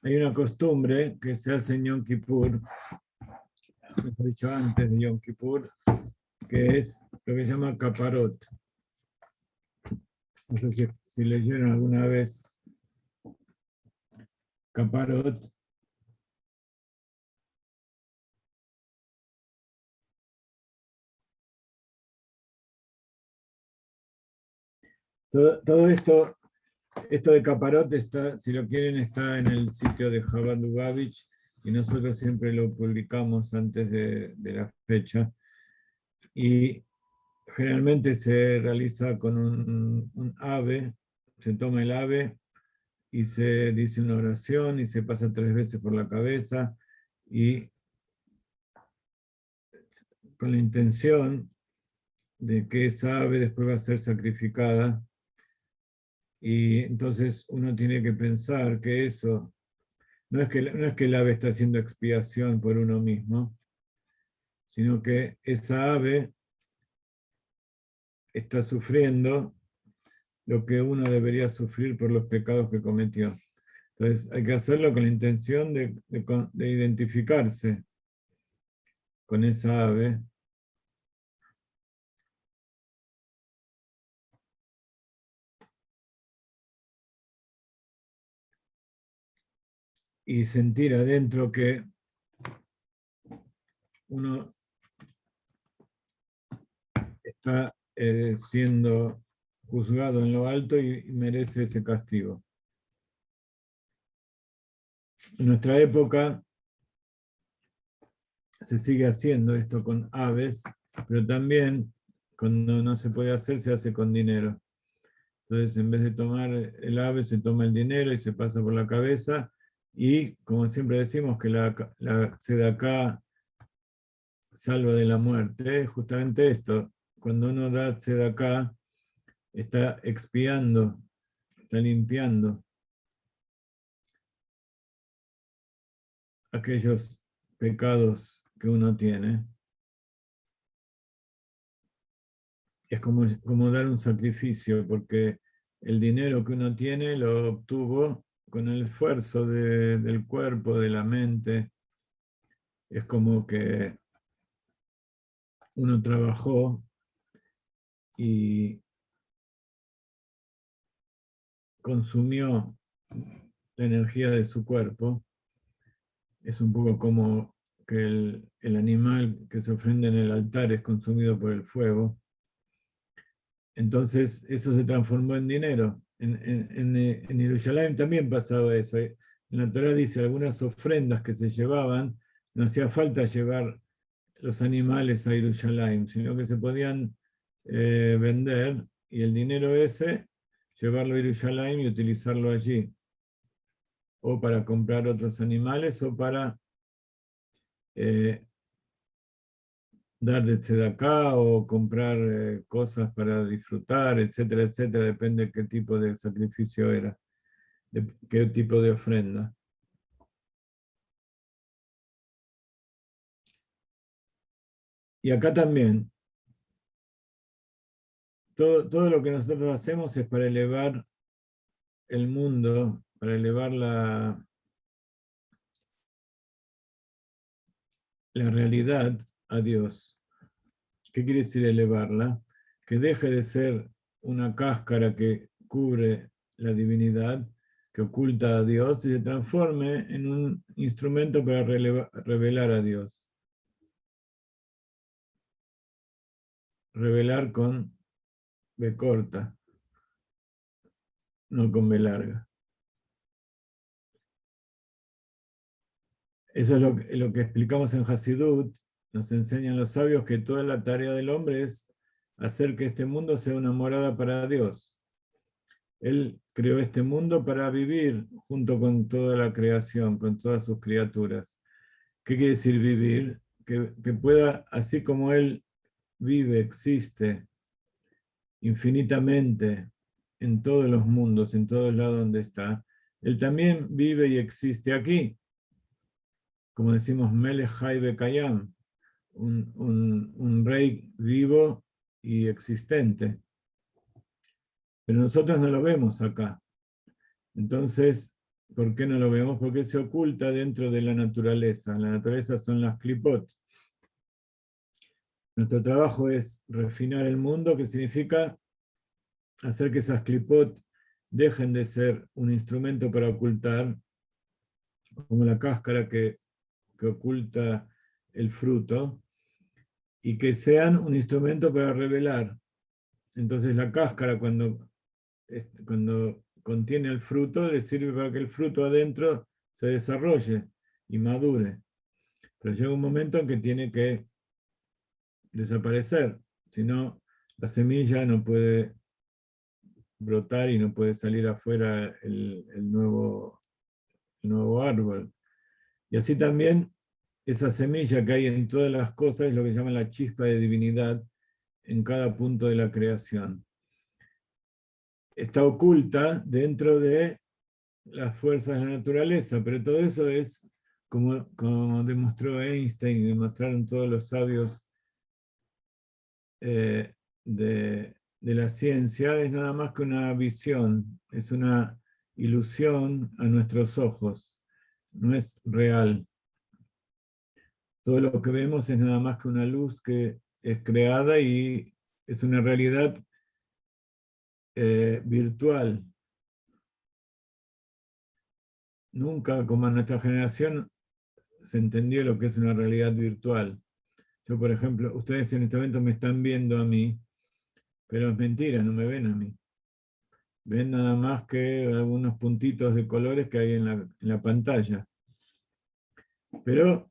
Hay una costumbre que se hace en Yom Kippur, mejor dicho antes de Yom Kippur, que es lo que se llama caparot. No sé si leyeron alguna vez caparot. Todo esto de caparot está, si lo quieren, está en el sitio de Chabad Lubavitch, y nosotros siempre lo publicamos antes de la fecha. Y generalmente se realiza con un ave, se toma el ave y se dice una oración y se pasa 3 veces por la cabeza, y con la intención de que esa ave después va a ser sacrificada. Y entonces uno tiene que pensar que eso no es que el ave está haciendo expiación por uno mismo, sino que esa ave está sufriendo lo que uno debería sufrir por los pecados que cometió. Entonces hay que hacerlo con la intención de identificarse con esa ave y sentir adentro que uno está siendo juzgado en lo alto y merece ese castigo. En nuestra época se sigue haciendo esto con aves, pero también cuando no se puede hacer, se hace con dinero. Entonces, en vez de tomar el ave, se toma el dinero y se pasa por la cabeza. Y, como siempre decimos, que la tzedaká salva de la muerte, es justamente esto. Cuando uno da tzedaká, está expiando, está limpiando aquellos pecados que uno tiene. Es como dar un sacrificio, porque el dinero que uno tiene lo obtuvo con el esfuerzo del cuerpo, de la mente. Es como que uno trabajó y consumió la energía de su cuerpo. Es un poco como que el animal que se ofrenda en el altar es consumido por el fuego. Entonces eso se transformó en dinero. En Jerusalén también pasaba eso. En la Torá dice algunas ofrendas que se llevaban, no hacía falta llevar los animales a Jerusalén, sino que se podían vender y el dinero ese llevarlo a Jerusalén y utilizarlo allí, o para comprar otros animales o para dar de tzedaká o comprar cosas para disfrutar, etcétera, etcétera, depende de qué tipo de sacrificio era, de qué tipo de ofrenda. Y acá también, todo lo que nosotros hacemos es para elevar el mundo, para elevar la realidad a Dios. ¿Qué quiere decir elevarla? Que deje de ser una cáscara que cubre la divinidad, que oculta a Dios, y se transforme en un instrumento para revelar a Dios. Revelar con B corta, no con B larga. Eso es lo que explicamos en Hasidut. Nos enseñan los sabios que toda la tarea del hombre es hacer que este mundo sea una morada para Dios. Él creó este mundo para vivir junto con toda la creación, con todas sus criaturas. ¿Qué quiere decir vivir? Que pueda, así como Él vive, existe infinitamente en todos los mundos, en todos lados donde está, Él también vive y existe aquí. Como decimos, Melech Hay Bekayam, un rey vivo y existente. Pero nosotros no lo vemos acá. Entonces, ¿por qué no lo vemos? Porque se oculta dentro de la naturaleza. La naturaleza son las klipot. Nuestro trabajo es refinar el mundo, que significa hacer que esas klipot dejen de ser un instrumento para ocultar, como la cáscara que oculta el fruto, y que sean un instrumento para revelar. Entonces la cáscara, cuando contiene el fruto, le sirve para que el fruto adentro se desarrolle y madure. Pero llega un momento en que tiene que desaparecer, si no, la semilla no puede brotar y no puede salir afuera el nuevo árbol. Y así también, esa semilla que hay en todas las cosas es lo que se llama la chispa de divinidad en cada punto de la creación. Está oculta dentro de las fuerzas de la naturaleza, pero todo eso es, como demostró Einstein y demostraron todos los sabios de la ciencia, es nada más que una visión, es una ilusión a nuestros ojos, no es real. Todo lo que vemos es nada más que una luz que es creada y es una realidad virtual. Nunca, como en nuestra generación, se entendió lo que es una realidad virtual. Yo, por ejemplo, ustedes en este momento me están viendo a mí, pero es mentira, no me ven a mí. Ven nada más que algunos puntitos de colores que hay en la pantalla. Pero,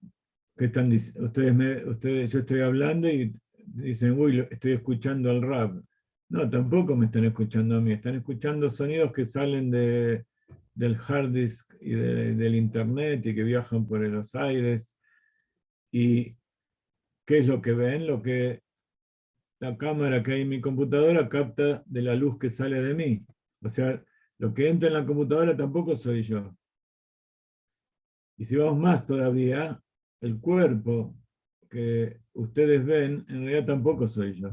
¿qué están diciendo? Yo estoy hablando y dicen, uy, estoy escuchando al rap. No, tampoco me están escuchando a mí, están escuchando sonidos que salen del hard disk y del internet y que viajan por los aires. ¿Y qué es lo que ven? Lo que la cámara que hay en mi computadora capta de la luz que sale de mí. O sea, lo que entra en la computadora tampoco soy yo. Y si vamos más todavía, el cuerpo que ustedes ven, en realidad tampoco soy yo.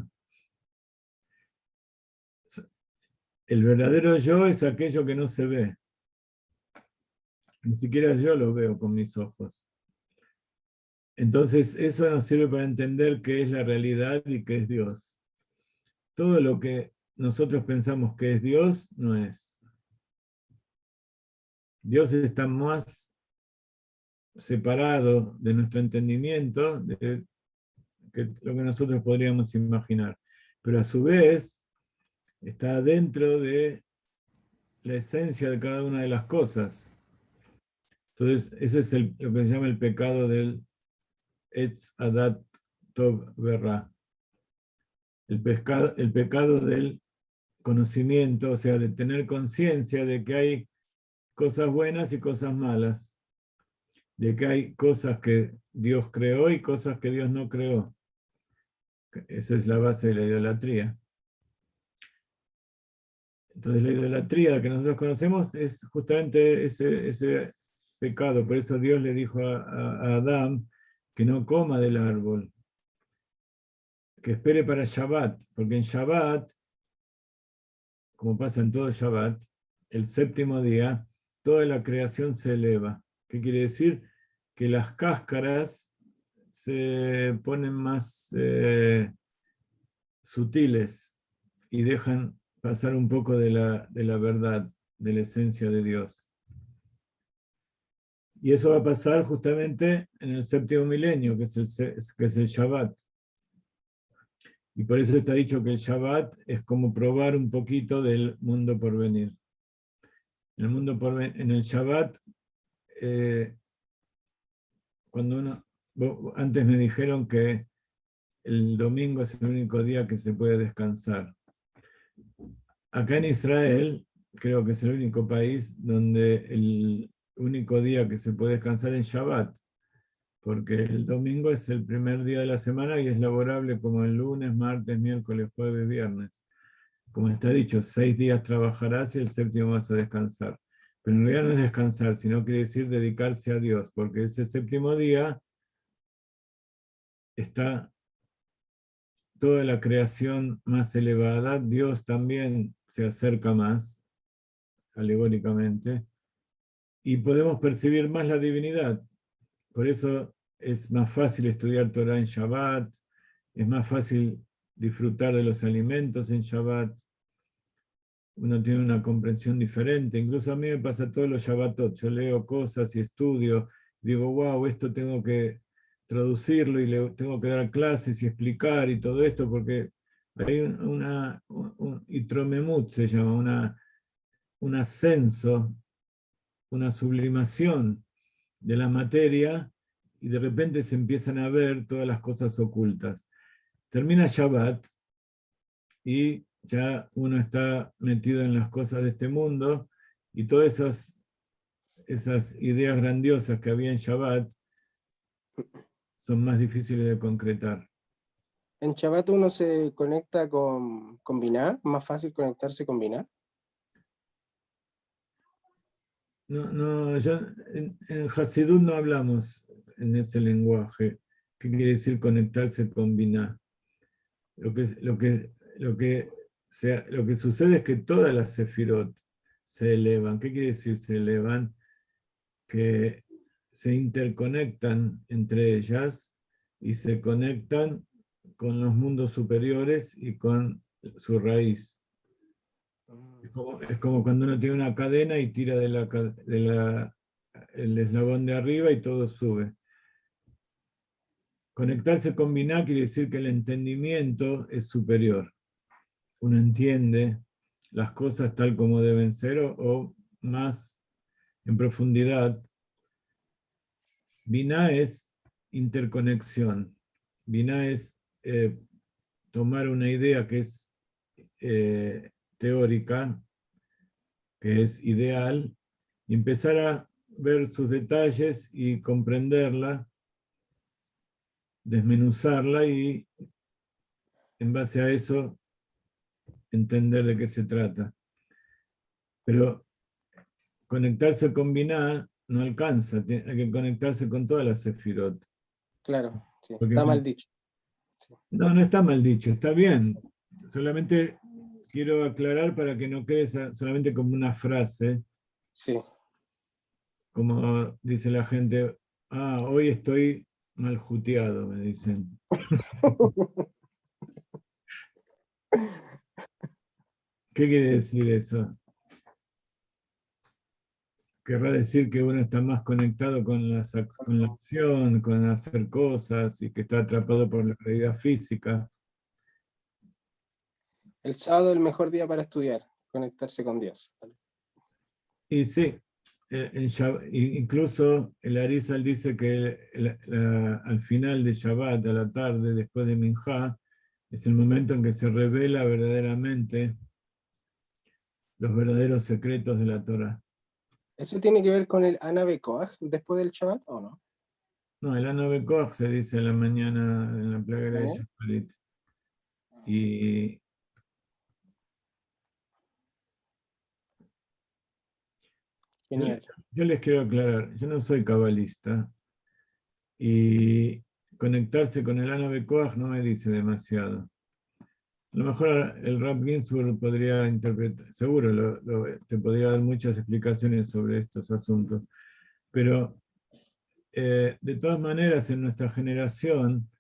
El verdadero yo es aquello que no se ve. Ni siquiera yo lo veo con mis ojos. Entonces, eso nos sirve para entender qué es la realidad y qué es Dios. Todo lo que nosotros pensamos que es Dios, no es. Dios está más separado de nuestro entendimiento que lo que nosotros podríamos imaginar. Pero a su vez, está dentro de la esencia de cada una de las cosas. Entonces, eso es lo que se llama el pecado del Etz Adat Tov Berra. El pecado del conocimiento, o sea, de tener conciencia de que hay cosas buenas y cosas malas, de que hay cosas que Dios creó y cosas que Dios no creó. Esa es la base de la idolatría. Entonces la idolatría que nosotros conocemos es justamente ese pecado. Por eso Dios le dijo a Adán que no coma del árbol, que espere para Shabbat, porque en Shabbat, como pasa en todo Shabbat, el séptimo día, toda la creación se eleva. ¿Qué quiere decir? Que las cáscaras se ponen más sutiles y dejan pasar un poco de la verdad, de la esencia de Dios. Y eso va a pasar justamente en el séptimo milenio, que es el Shabbat. Y por eso está dicho que el Shabbat es como probar un poquito del mundo por venir. En el Shabbat, antes me dijeron que el domingo es el único día que se puede descansar. Acá en Israel, creo que es el único país donde el único día que se puede descansar es Shabbat, porque el domingo es el primer día de la semana y es laborable como el lunes, martes, miércoles, jueves, viernes. Como está dicho, 6 días trabajarás y el séptimo vas a descansar. Pero en realidad no es descansar, sino quiere decir dedicarse a Dios, porque ese séptimo día está toda la creación más elevada, Dios también se acerca más, alegóricamente, y podemos percibir más la divinidad. Por eso es más fácil estudiar Torah en Shabbat, es más fácil disfrutar de los alimentos en Shabbat, uno tiene una comprensión diferente. Incluso a mí me pasa todos los Shabbatot, yo leo cosas y estudio, digo, wow, esto tengo que traducirlo y le tengo que dar clases y explicar y todo esto, porque hay un itromemut, se llama, un ascenso, una sublimación de la materia, y de repente se empiezan a ver todas las cosas ocultas. Termina Shabbat y ya uno está metido en las cosas de este mundo y todas esas ideas grandiosas que había en Shabbat son más difíciles de concretar. En Shabbat uno se conecta con Binah, más fácil conectarse con Binah. No, en Hasidut no hablamos en ese lenguaje. ¿Qué quiere decir conectarse con Binah? Lo que sucede es que todas las sefirot se elevan. ¿Qué quiere decir se elevan? Que se interconectan entre ellas y se conectan con los mundos superiores y con su raíz. Es como cuando uno tiene una cadena y tira el eslabón de arriba y todo sube. Conectarse con Binah quiere decir que el entendimiento es superior. Uno entiende las cosas tal como deben ser o más en profundidad. Binah es interconexión. Binah es tomar una idea que es teórica, que es ideal, y empezar a ver sus detalles y comprenderla, desmenuzarla y en base a eso entender de qué se trata. Pero conectarse con Binah no alcanza, hay que conectarse con todas las sefirot. Claro, sí, Porque está mal dicho. Sí. no, no está mal dicho, está bien. Solamente quiero aclarar para que no quede solamente como una frase, Sí. como dice la gente, hoy estoy maljuteado, me dicen. ¿Qué quiere decir eso? Querrá decir que uno está más conectado con con la acción, con hacer cosas y que está atrapado por la realidad física. El sábado es el mejor día para estudiar, conectarse con Dios. Y sí, incluso el Arizal dice que al final de Shabbat, a la tarde, después de Minjá, es el momento en que se revela verdaderamente los verdaderos secretos de la Torah. ¿Eso tiene que ver con el Ana Bekoach después del Shabbat o no? No, el Ana Bekoach se dice a la mañana en la plegaria de ¿Mañana? Shacharit. Y yo, Genial. yo les quiero aclarar, yo no soy cabalista y conectarse con el Ana Bekoach no me dice demasiado. A lo mejor el Rab Ginsburg podría interpretar, seguro te podría dar muchas explicaciones sobre estos asuntos, pero de todas maneras en nuestra generación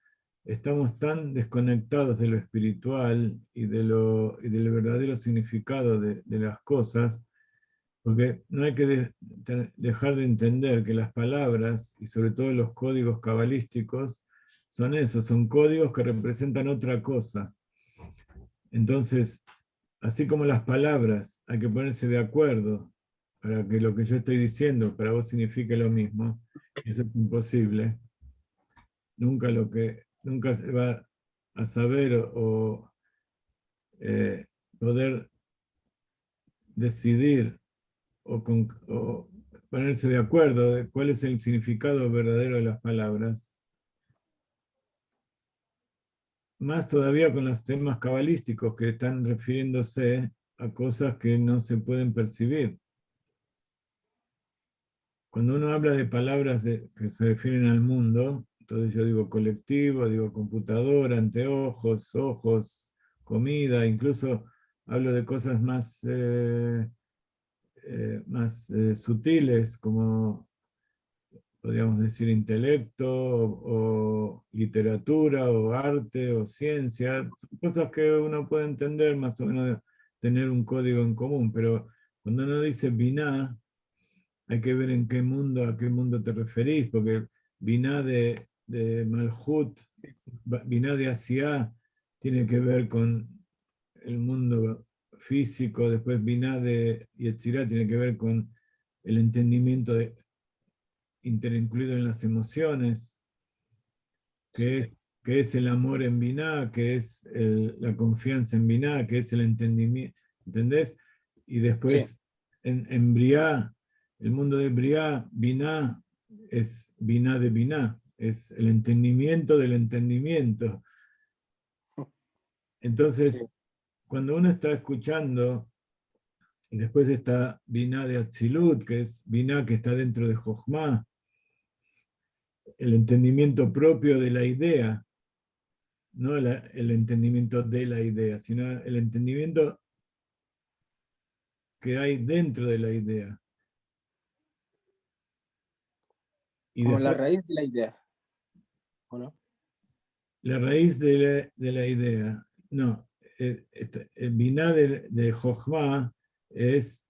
estamos tan desconectados de lo espiritual y del verdadero significado de las cosas, porque no hay que dejar de entender que las palabras y sobre todo los códigos cabalísticos son eso, son códigos que representan otra cosa. Entonces, así como las palabras, hay que ponerse de acuerdo para que lo que yo estoy diciendo para vos signifique lo mismo. Eso es imposible. Nunca se va a saber o poder decidir o ponerse de acuerdo de cuál es el significado verdadero de las palabras. Más todavía con los temas cabalísticos que están refiriéndose a cosas que no se pueden percibir. Cuando uno habla de palabras que se refieren al mundo, entonces yo digo colectivo, digo computadora, anteojos, ojos, comida, incluso hablo de cosas más sutiles como podríamos decir intelecto o literatura o arte o ciencia, son cosas que uno puede entender más o menos, tener un código en común, pero cuando uno dice Binah, hay que ver a qué mundo te referís, porque Binah de Malhut, Binah de Asiá, tiene que ver con el mundo físico, después Binah de Yetzirah tiene que ver con el entendimiento interincluido en las emociones, que es el amor en Binah, que es la confianza en Binah, que es el entendimiento, ¿entendés? Y Sí. después en Briá, el mundo de Briá, Binah es Binah de Binah, es el entendimiento del entendimiento. Sí. Entonces, cuando uno está escuchando, y después está Binah de Atzilut, que es Binah que está dentro de Jochma, el entendimiento propio de la idea, no el entendimiento de la idea, sino el entendimiento que hay dentro de la idea. Y Como la después raíz de la idea, ¿o no? la raíz de la idea. No, el biná de Jochma es,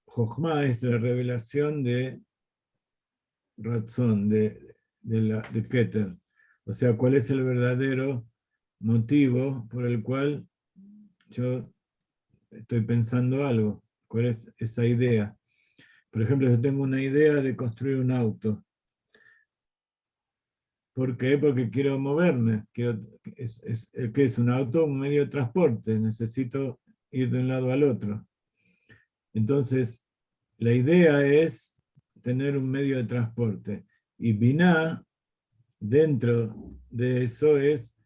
Jochma es la revelación de Ratzón, de Keter. O sea, cuál es el verdadero motivo por el cual yo estoy pensando algo, cuál es esa idea. Por ejemplo, yo tengo una idea de construir un auto. ¿Por qué? Porque quiero moverme. ¿Qué es un auto? Un medio de transporte. Necesito ir de un lado al otro. Entonces, la idea es tener un medio de transporte. Y Binah, dentro de eso, es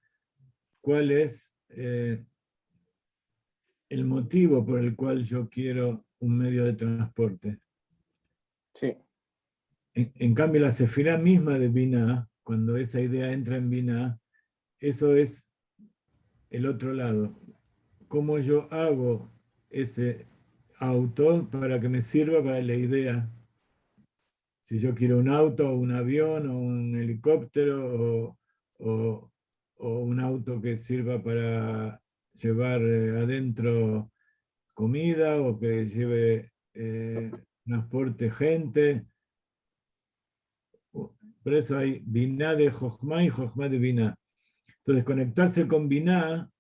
cuál es el motivo por el cual yo quiero un medio de transporte. Sí, En cambio, la sefirá misma de Binah, cuando esa idea entra en Binah, eso es el otro lado. ¿Cómo yo hago ese auto para que me sirva para la idea? Si yo quiero un auto, o un avión, o un helicóptero, o, o un auto que sirva para llevar adentro comida, o que lleve transporte gente. Por eso hay Binah de Jochma y Jochma de Binah. Entonces, conectarse con Binah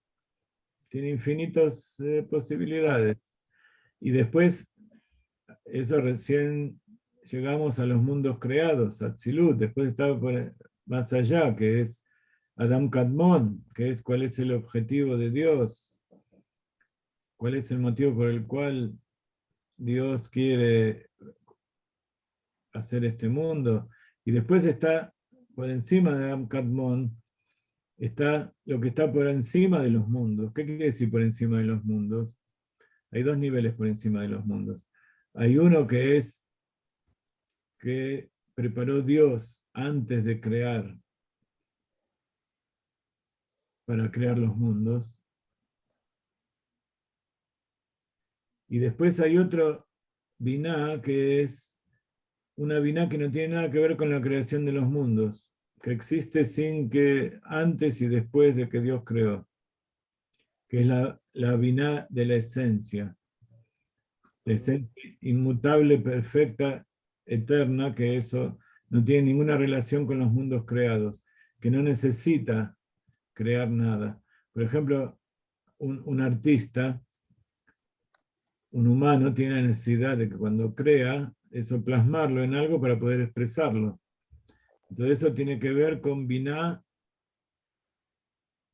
tiene infinitas posibilidades. Y después, eso recién llegamos a los mundos creados, a Tzilut, después estaba más allá, que es Adam Kadmon, que es cuál es el objetivo de Dios, cuál es el motivo por el cual Dios quiere hacer este mundo. Y después está por encima de Adam Kadmon, está lo que está por encima de los mundos. ¿Qué quiere decir por encima de los mundos? Hay dos niveles por encima de los mundos. Hay uno que preparó Dios antes de crear, para crear los mundos. Y después hay otro Binah, que es una Binah que no tiene nada que ver con la creación de los mundos, que existe sin que antes y después de que Dios creó, que es la Binah de la esencia inmutable, perfecta, eterna, que eso no tiene ninguna relación con los mundos creados, que no necesita crear nada. Por ejemplo, un artista, un humano, tiene la necesidad de que cuando crea, eso plasmarlo en algo para poder expresarlo. Entonces eso tiene que ver con Binah,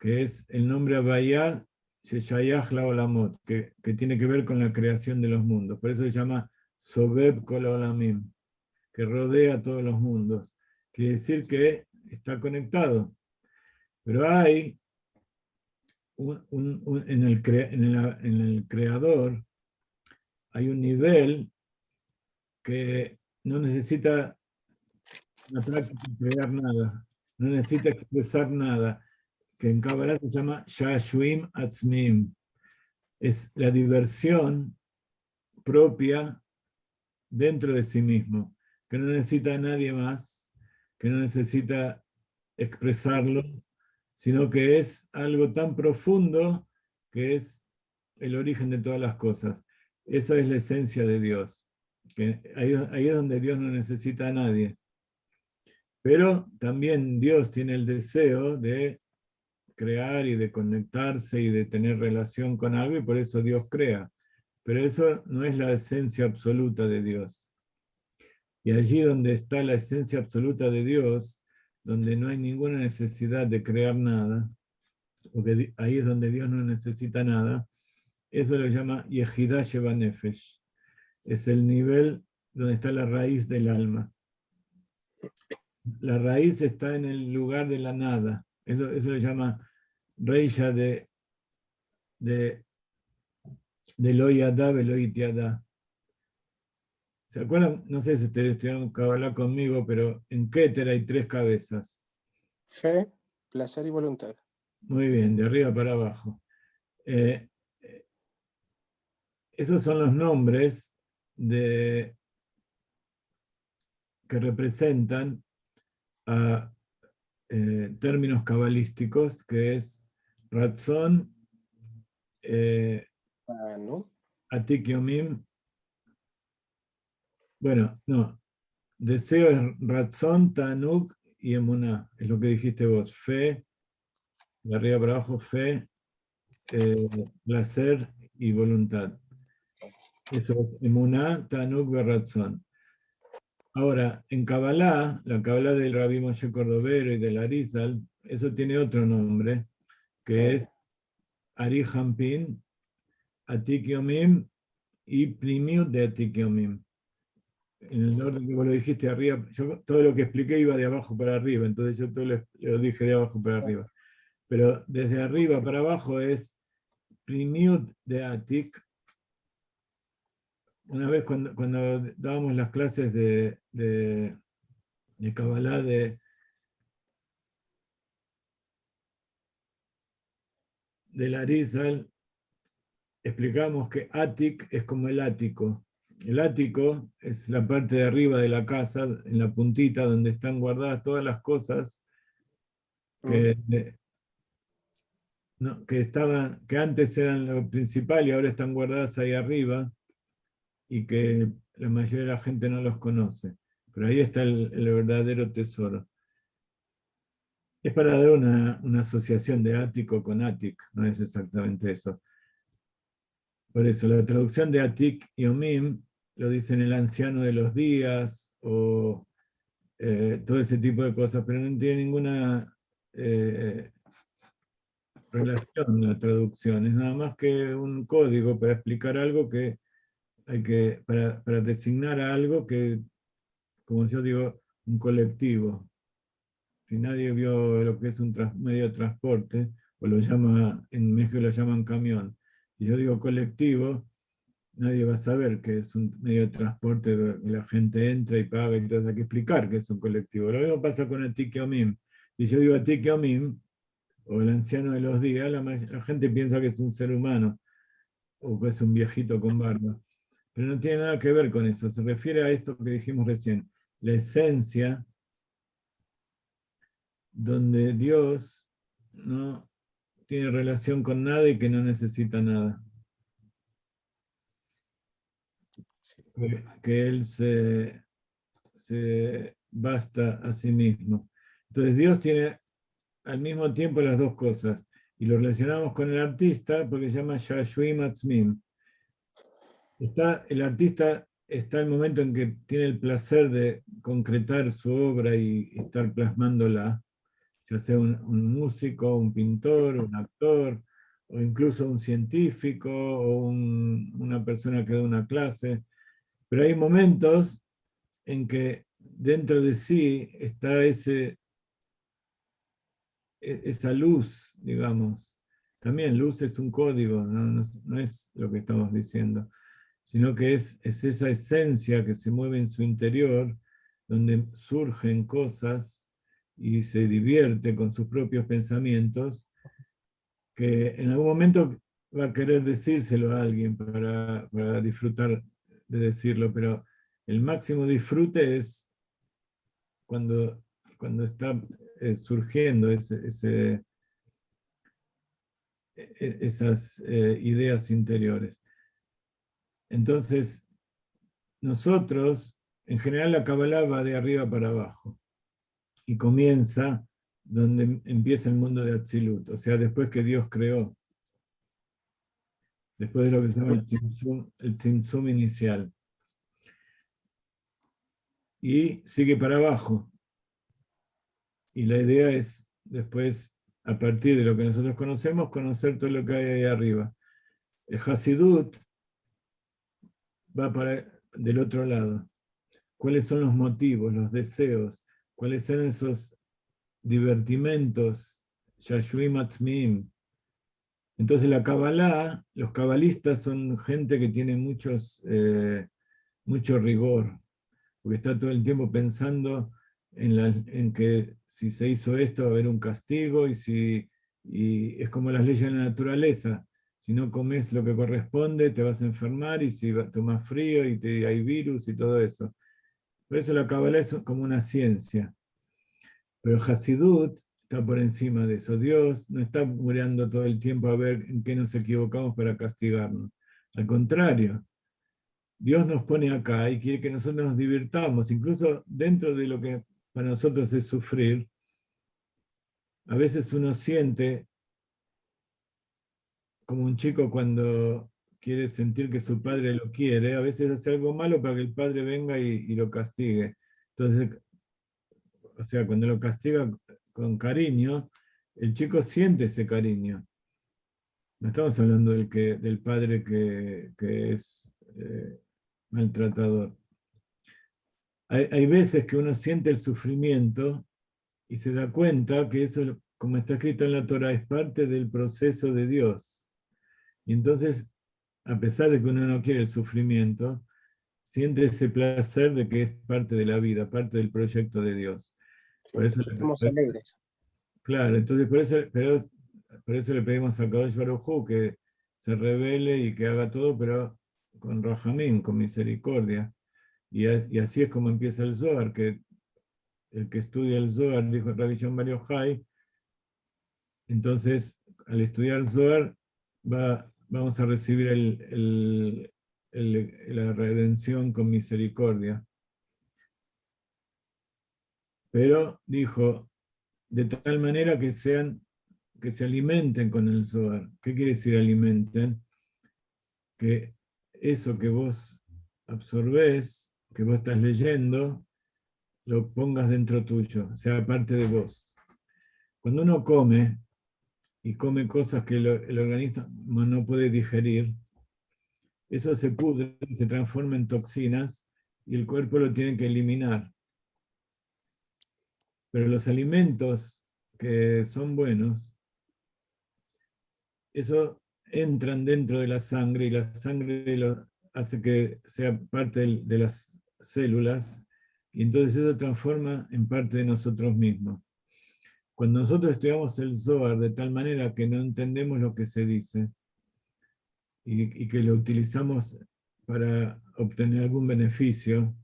que es el nombre Abayá, Sheshayach la Olamot, que tiene que ver con la creación de los mundos. Por eso se llama Sobeb Kol Olamim, que rodea todos los mundos. Quiere decir que está conectado. Pero hay en el creador, hay un nivel que no necesita la práctica de crear nada, no necesita expresar nada, que en Kabbalah se llama Shashuim Atzmim. Es la diversión propia dentro de sí mismo, que no necesita a nadie más, que no necesita expresarlo, sino que es algo tan profundo que es el origen de todas las cosas. Esa es la esencia de Dios. Que ahí es donde Dios no necesita a nadie. Pero también Dios tiene el deseo de crear y de conectarse y de tener relación con algo, y por eso Dios crea. Pero eso no es la esencia absoluta de Dios. Y allí donde está la esencia absoluta de Dios, donde no hay ninguna necesidad de crear nada, porque ahí es donde Dios no necesita nada, eso lo llama Yehidah Sheba Nefesh. Es el nivel donde está la raíz del alma. La raíz está en el lugar de la nada. Eso lo llama Reisha de Lo Yadá, Velo Itiadá. ¿Se acuerdan? No sé si ustedes estudiaron Kabbalah conmigo, pero en Keter hay 3 cabezas. fe, placer y voluntad. Muy bien, de arriba para abajo. Esos son los nombres que representan a términos cabalísticos, que es Ratzon, ¿No? Atik Yomim. Bueno, no. Deseo es Ratzon, Tanuk y Emuná. Es lo que dijiste vos. Fe, de arriba para abajo, fe, placer y voluntad. Eso es Emuná, Tanuk y Ratzon. Ahora, en Kabbalah, la Kabbalah del Rabbi Moshe Cordovero y del Arizal, eso tiene otro nombre, que es Ari Hampin, Atik Yomim y Primiut de Atik Yomim. En el orden que vos lo dijiste arriba, yo todo lo que expliqué iba de abajo para arriba, entonces yo todo lo dije de abajo para arriba. Pero desde arriba para abajo es Primiut de Atik. Una vez cuando dábamos las clases de Kabbalah del Arizal, explicamos que Atik es como el ático. El ático es la parte de arriba de la casa, en la puntita donde están guardadas todas las cosas que, que antes eran lo principal y ahora están guardadas ahí arriba y que la mayoría de la gente no los conoce. Pero ahí está el verdadero tesoro. Es para dar una asociación de ático con átic, no es exactamente eso. Por eso, la traducción de Atik y Omim lo dicen el anciano de los días o todo ese tipo de cosas, pero no tiene ninguna relación la traducción. Es nada más que un código para explicar algo que hay que, para designar a algo que, como yo digo, un colectivo. Si nadie vio lo que es un medio de transporte, o lo llama, en México lo llaman camión. Si yo digo colectivo, nadie va a saber que es un medio de transporte donde la gente entra y paga y entonces hay que explicar que es un colectivo. Lo mismo pasa con Atik Yomim. Si yo digo Atik Yomim, o el anciano de los días, la gente piensa que es un ser humano, o que es un viejito con barba. Pero no tiene nada que ver con eso. Se refiere a esto que dijimos recién. La esencia donde Dios no tiene relación con nada y que no necesita nada. Que Él se basta a sí mismo. Entonces Dios tiene al mismo tiempo las dos cosas. Y lo relacionamos con el artista porque se llama Shashui Matzmim. El artista está en el momento en que tiene el placer de concretar su obra y estar plasmándola, ya sea un músico, un pintor, un actor, o incluso un científico, o una persona que da una clase. Pero hay momentos en que dentro de sí está esa luz, digamos. También luz es un código, no es lo que estamos diciendo, sino que es esa esencia que se mueve en su interior, donde surgen cosas y se divierte con sus propios pensamientos, que en algún momento va a querer decírselo a alguien para disfrutar de decirlo, pero el máximo disfrute es cuando está surgiendo esas ideas interiores. Entonces, nosotros, en general la Kabbalah va de arriba para abajo y comienza donde empieza el mundo de Atzilut, o sea, después que Dios creó, después de lo que se llama el Tzimtzum inicial. Y sigue para abajo. Y la idea es después, a partir de lo que nosotros conocemos, conocer todo lo que hay ahí arriba. El Hasidut va del otro lado. ¿Cuáles son los motivos, los deseos? ¿Cuáles son esos divertimentos? Yashuim Atzmiim. Entonces la Kabbalah, los cabalistas son gente que tiene mucho rigor, porque está todo el tiempo pensando en que si se hizo esto va a haber un castigo y es como las leyes de la naturaleza. Si no comes lo que corresponde, te vas a enfermar y si tomas frío y hay virus y todo eso. Por eso la Kabbalah es como una ciencia. Pero Hasidut está por encima de eso. Dios no está muriendo todo el tiempo a ver en qué nos equivocamos para castigarnos. Al contrario, Dios nos pone acá y quiere que nosotros nos divirtamos, incluso dentro de lo que para nosotros es sufrir. A veces uno siente como un chico cuando quiere sentir que su padre lo quiere, a veces hace algo malo para que el padre venga y lo castigue. Entonces, o sea, cuando lo castiga con cariño, el chico siente ese cariño. No estamos hablando del padre que es maltratador. Hay veces que uno siente el sufrimiento y se da cuenta que eso, como está escrito en la Torah, es parte del proceso de Dios. Y entonces, a pesar de que uno no quiere el sufrimiento, siente ese placer de que es parte de la vida, parte del proyecto de Dios. Sí, Por eso, estamos alegres. claro, entonces por eso le pedimos a Kadosh Baruj Hu que se revele y que haga todo, pero con Rahamim, con misericordia. Y así es como empieza el Zohar, que el que estudia el Zohar, dijo Rabbi Shimon Bar Yochai, entonces al estudiar el Zohar vamos a recibir la redención con misericordia. Pero dijo, de tal manera que se alimenten con el Zohar. ¿Qué quiere decir alimenten? Que eso que vos absorbés, que vos estás leyendo, lo pongas dentro tuyo, sea parte de vos. Cuando uno come, y come cosas que el organismo no puede digerir, eso se pudre, se transforma en toxinas, y el cuerpo lo tiene que eliminar. Pero los alimentos que son buenos, eso entran dentro de la sangre y la sangre hace que sea parte de las células y entonces eso transforma en parte de nosotros mismos. Cuando nosotros estudiamos el Zohar de tal manera que no entendemos lo que se dice y que lo utilizamos para obtener algún beneficio,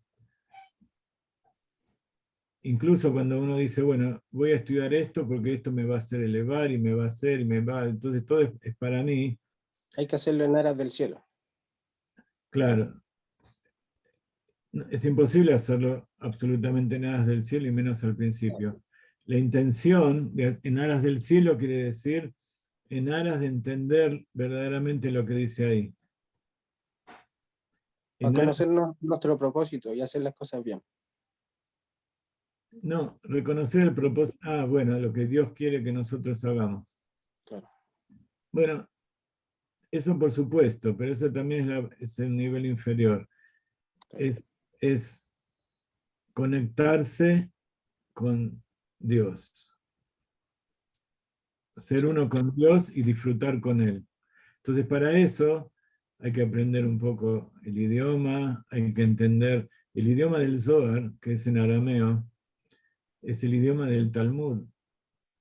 incluso cuando uno dice, bueno, voy a estudiar esto porque esto me va a hacer elevar y me va a hacer y me va, entonces todo es para mí. Hay que hacerlo en aras del cielo. Claro, es imposible hacerlo absolutamente nada del cielo y menos al principio. La intención en aras del cielo quiere decir en aras de entender verdaderamente lo que dice ahí. Para conocernos nuestro propósito y hacer las cosas bien. No, reconocer el propósito. Ah, bueno, lo que Dios quiere que nosotros hagamos. Claro. Bueno, eso por supuesto, pero eso también es el nivel inferior. Claro. Es conectarse con Dios. Ser uno con Dios y disfrutar con Él. Entonces, para eso hay que aprender un poco el idioma, hay que entender el idioma del Zohar, que es en arameo, es el idioma del Talmud,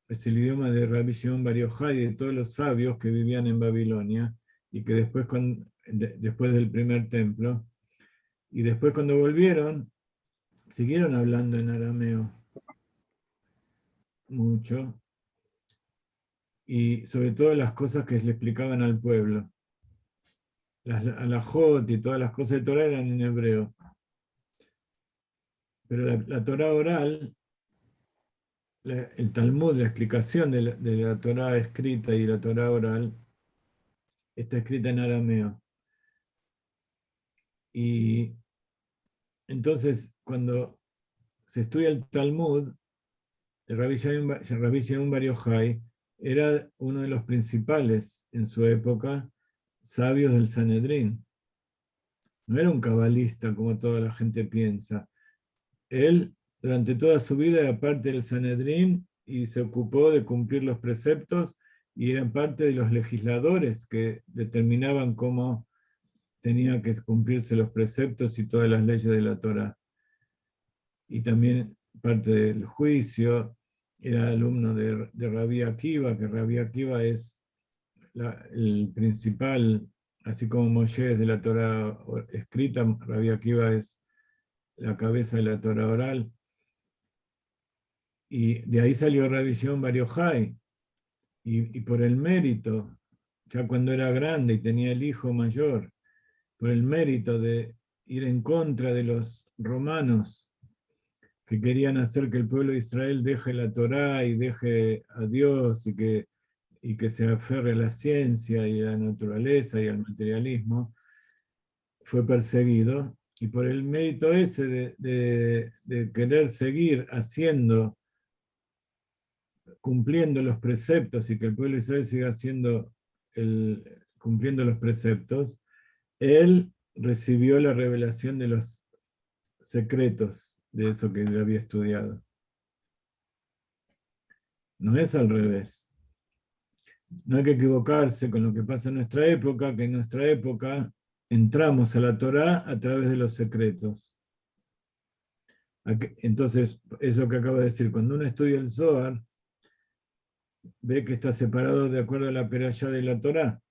es el idioma de Rabbi Shimon Bar Yochai y de todos los sabios que vivían en Babilonia y que después del primer templo, y después cuando volvieron, siguieron hablando en arameo mucho, y sobre todo las cosas que le explicaban al pueblo. Las alajot y todas las cosas de Torah eran en hebreo. Pero la Torah oral, el Talmud, la explicación de la Torah escrita y la Torah oral, está escrita en arameo. Y entonces, cuando se estudia el Talmud, el Rabbi Shimon Bar Yochai era uno de los principales en su época sabios del Sanedrín. No era un cabalista como toda la gente piensa. Él, durante toda su vida, era parte del Sanedrín y se ocupó de cumplir los preceptos y eran parte de los legisladores que determinaban cómo tenían que cumplirse los preceptos y todas las leyes de la Torá. Y también parte del juicio, era alumno de Rabbi Akiva, que Rabbi Akiva es el principal, así como Moshe es de la Torá escrita, Rabbi Akiva es la cabeza de la Torá oral. Y de ahí salió Rabbi Shimon Bar Yochai. Y por el mérito, ya cuando era grande y tenía el hijo mayor, por el mérito de ir en contra de los romanos que querían hacer que el pueblo de Israel deje la Torá y deje a Dios y que se aferre a la ciencia y a la naturaleza y al materialismo, fue perseguido Y por el mérito ese de querer seguir haciendo, cumpliendo los preceptos y que el pueblo de Israel siga cumpliendo los preceptos, él recibió la revelación de los secretos de eso que él había estudiado. No es al revés. No hay que equivocarse con lo que pasa en nuestra época, que en nuestra época entramos a la Torá a través de los secretos. Entonces, es lo que acabo de decir, cuando uno estudia el Zohar, ve que está separado de acuerdo a la perashá de la Torá,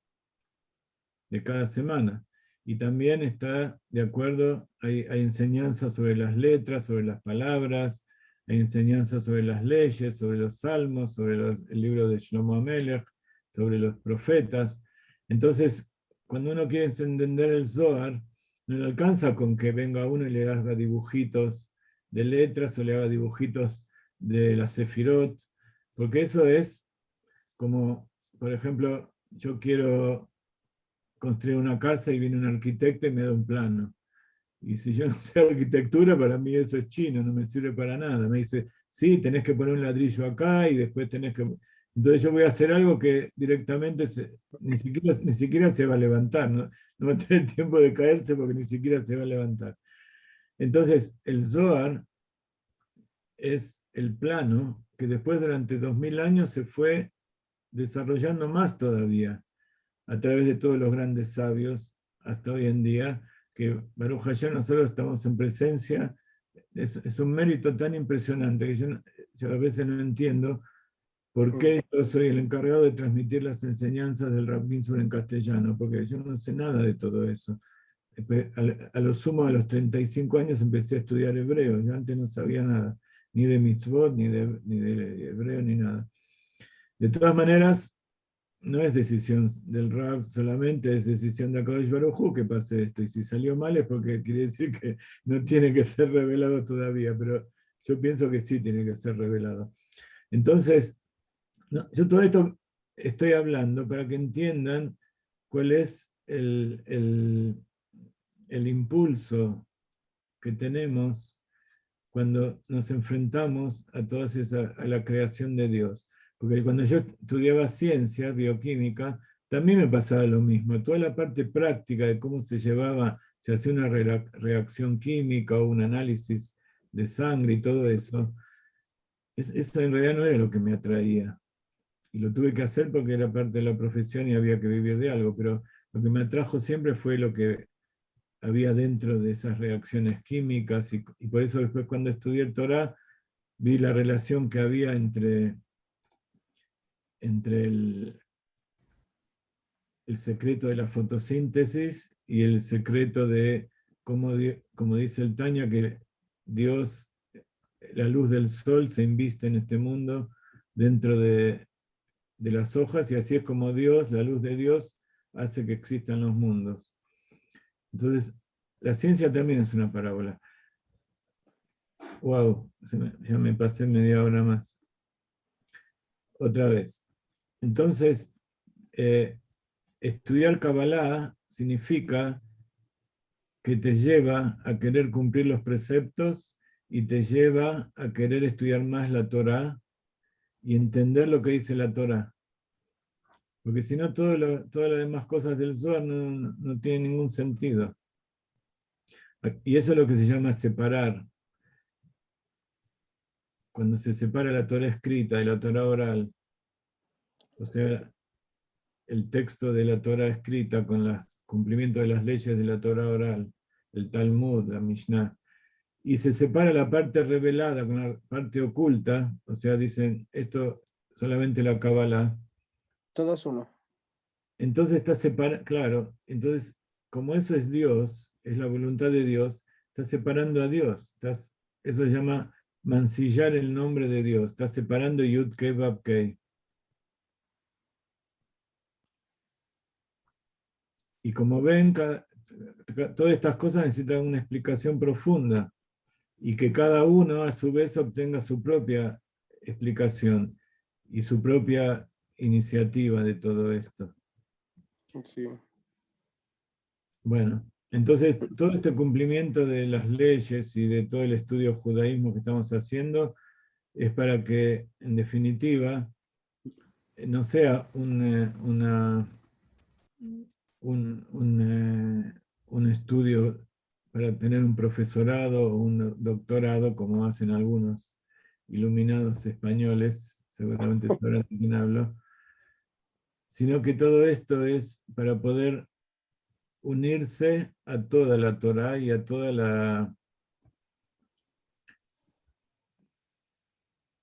de cada semana. Y también está de acuerdo, hay enseñanzas sobre las letras, sobre las palabras, hay enseñanzas sobre las leyes, sobre los salmos, sobre el libro de Shlomo Amelech, sobre los profetas. Entonces, cuando uno quiere entender el Zohar, no le alcanza con que venga uno y le haga dibujitos de letras o le haga dibujitos de la Sefirot, porque eso es como, por ejemplo, yo quiero construir una casa y viene un arquitecto y me da un plano. Y si yo no sé arquitectura, para mí eso es chino, no me sirve para nada. Me dice, sí, tenés que poner un ladrillo acá y después tenés que... Entonces yo voy a hacer algo que directamente ni siquiera se va a levantar, no va a tener tiempo de caerse porque ni siquiera se va a levantar. Entonces el Zohar es el plano que después durante 2000 años se fue desarrollando más todavía a través de todos los grandes sabios hasta hoy en día, que Baruch Hashem nosotros estamos en presencia, es un mérito tan impresionante que yo a veces no entiendo por qué yo soy el encargado de transmitir las enseñanzas del Rav Ginsburg en castellano, porque yo no sé nada de todo eso. A lo sumo a los 35 años empecé a estudiar hebreo, yo antes no sabía nada, ni de mitzvot, ni de hebreo, ni nada. De todas maneras, no es decisión del Rab solamente, es decisión de Akadosh Baruj Hu que pase esto. Y si salió mal es porque quiere decir que no tiene que ser revelado todavía, pero yo pienso que sí tiene que ser revelado. Entonces, yo todo esto estoy hablando para que entiendan cuál es el impulso que tenemos cuando nos enfrentamos a la creación de Dios. Porque cuando yo estudiaba ciencia, bioquímica, también me pasaba lo mismo. Toda la parte práctica de cómo se hacía una reacción química o un análisis de sangre y todo eso, eso en realidad no era lo que me atraía. Y lo tuve que hacer porque era parte de la profesión y había que vivir de algo, pero lo que me atrajo siempre fue lo que había dentro de esas reacciones químicas y por eso después cuando estudié el Torah vi la relación que había entre el secreto de la fotosíntesis y el secreto de, como dice el Tanya, que Dios, la luz del sol se inviste en este mundo dentro de las hojas y así es como Dios, la luz de Dios, hace que existan los mundos. Entonces, la ciencia también es una parábola. Wow, ya me pasé media hora más. Otra vez. Entonces, estudiar Kabbalah significa que te lleva a querer cumplir los preceptos y te lleva a querer estudiar más la Torá y entender lo que dice la Torá. Porque si no, todas las demás cosas del Zohar no tienen ningún sentido. Y eso es lo que se llama separar. Cuando se separa la Torá escrita de la Torá oral, o sea, el texto de la Torá escrita con el cumplimiento de las leyes de la Torá oral, el Talmud, la Mishnah, y se separa la parte revelada con la parte oculta, o sea, dicen, esto solamente la Kabbalah. Todo es uno. Entonces está separado, claro, entonces como eso es Dios, es la voluntad de Dios, está separando a Dios, eso se llama mancillar el nombre de Dios, está separando Yud Kei Vav Kei. Y como ven, todas estas cosas necesitan una explicación profunda y que cada uno a su vez obtenga su propia explicación y su propia iniciativa de todo esto. Sí. Bueno, Entonces, todo este cumplimiento de las leyes y de todo el estudio judaísmo que estamos haciendo es para que, en definitiva, no sea un estudio para tener un profesorado o un doctorado, como hacen algunos iluminados españoles, seguramente sabrán de quién hablo, sino que todo esto es para poder unirse a toda la Torá y a toda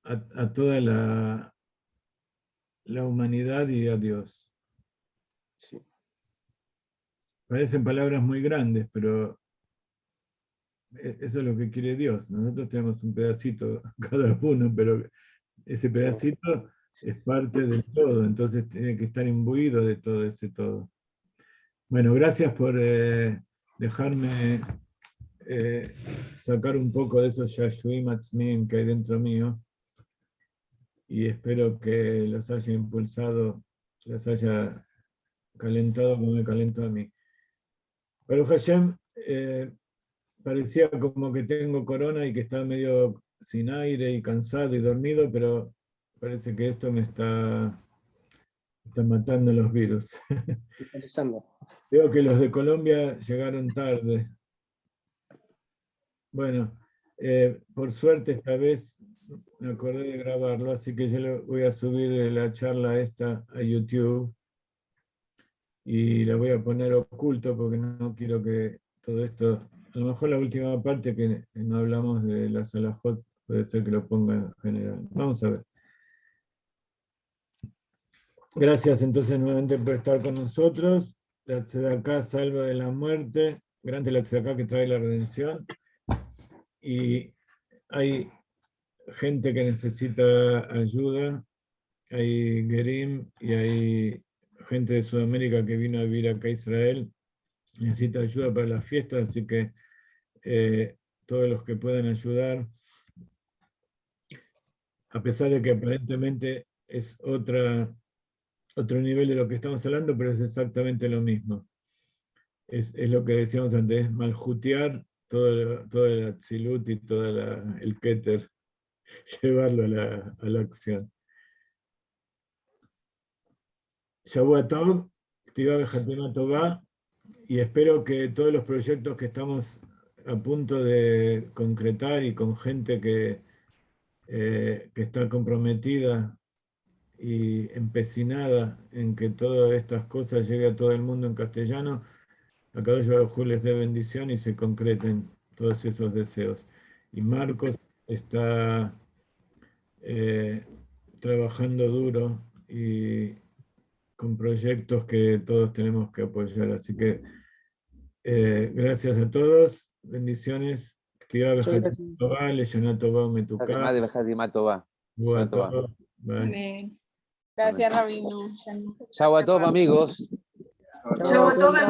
a toda la humanidad y a Dios. Sí. Parecen palabras muy grandes, pero eso es lo que quiere Dios. Nosotros tenemos un pedacito cada uno, pero ese pedacito es parte del todo, entonces tiene que estar imbuido de todo ese todo. Bueno, gracias por dejarme sacar un poco de esos Yashuim Atzmim que hay dentro mío, y espero que los haya impulsado, los haya calentado como me calentó a mí. Baruch Hashem, parecía como que tengo corona y que estaba medio sin aire y cansado y dormido, pero parece que esto me está matando los virus. Interesante. Veo que los de Colombia llegaron tarde. Bueno, por suerte esta vez me acordé de grabarlo, así que yo voy a subir la charla esta a YouTube y la voy a poner oculto porque no quiero que todo esto, a lo mejor la última parte que no hablamos de la Salahot, puede ser que lo ponga en general. Vamos a ver. Gracias entonces nuevamente por estar con nosotros. La Tzedaká salva de la muerte, grande la Tzedaká que trae la redención. Y hay gente que necesita ayuda, hay Gerim y hay gente de Sudamérica que vino a vivir acá a Israel, necesita ayuda para las fiestas, así que todos los que puedan ayudar, a pesar de que aparentemente es otro nivel de lo que estamos hablando, pero es exactamente lo mismo. Es lo que decíamos antes, es maljutear todo el Atzilut y todo el Keter, llevarlo a la acción. Shavua Tov, Ktiva Bejatima Tová, y espero que todos los proyectos que estamos a punto de concretar y con gente que está comprometida y empecinada en que todas estas cosas lleguen a todo el mundo en castellano, a Kadosh Baruj Hu les dé bendición y se concreten todos esos deseos. Y Marcos está trabajando duro y con proyectos que todos tenemos que apoyar. Así que gracias a todos, bendiciones. Muchas gracias. Además de Bejatima Tová. Amén. Gracias, Rabino. Chau a todos, amigos. Chao a todos.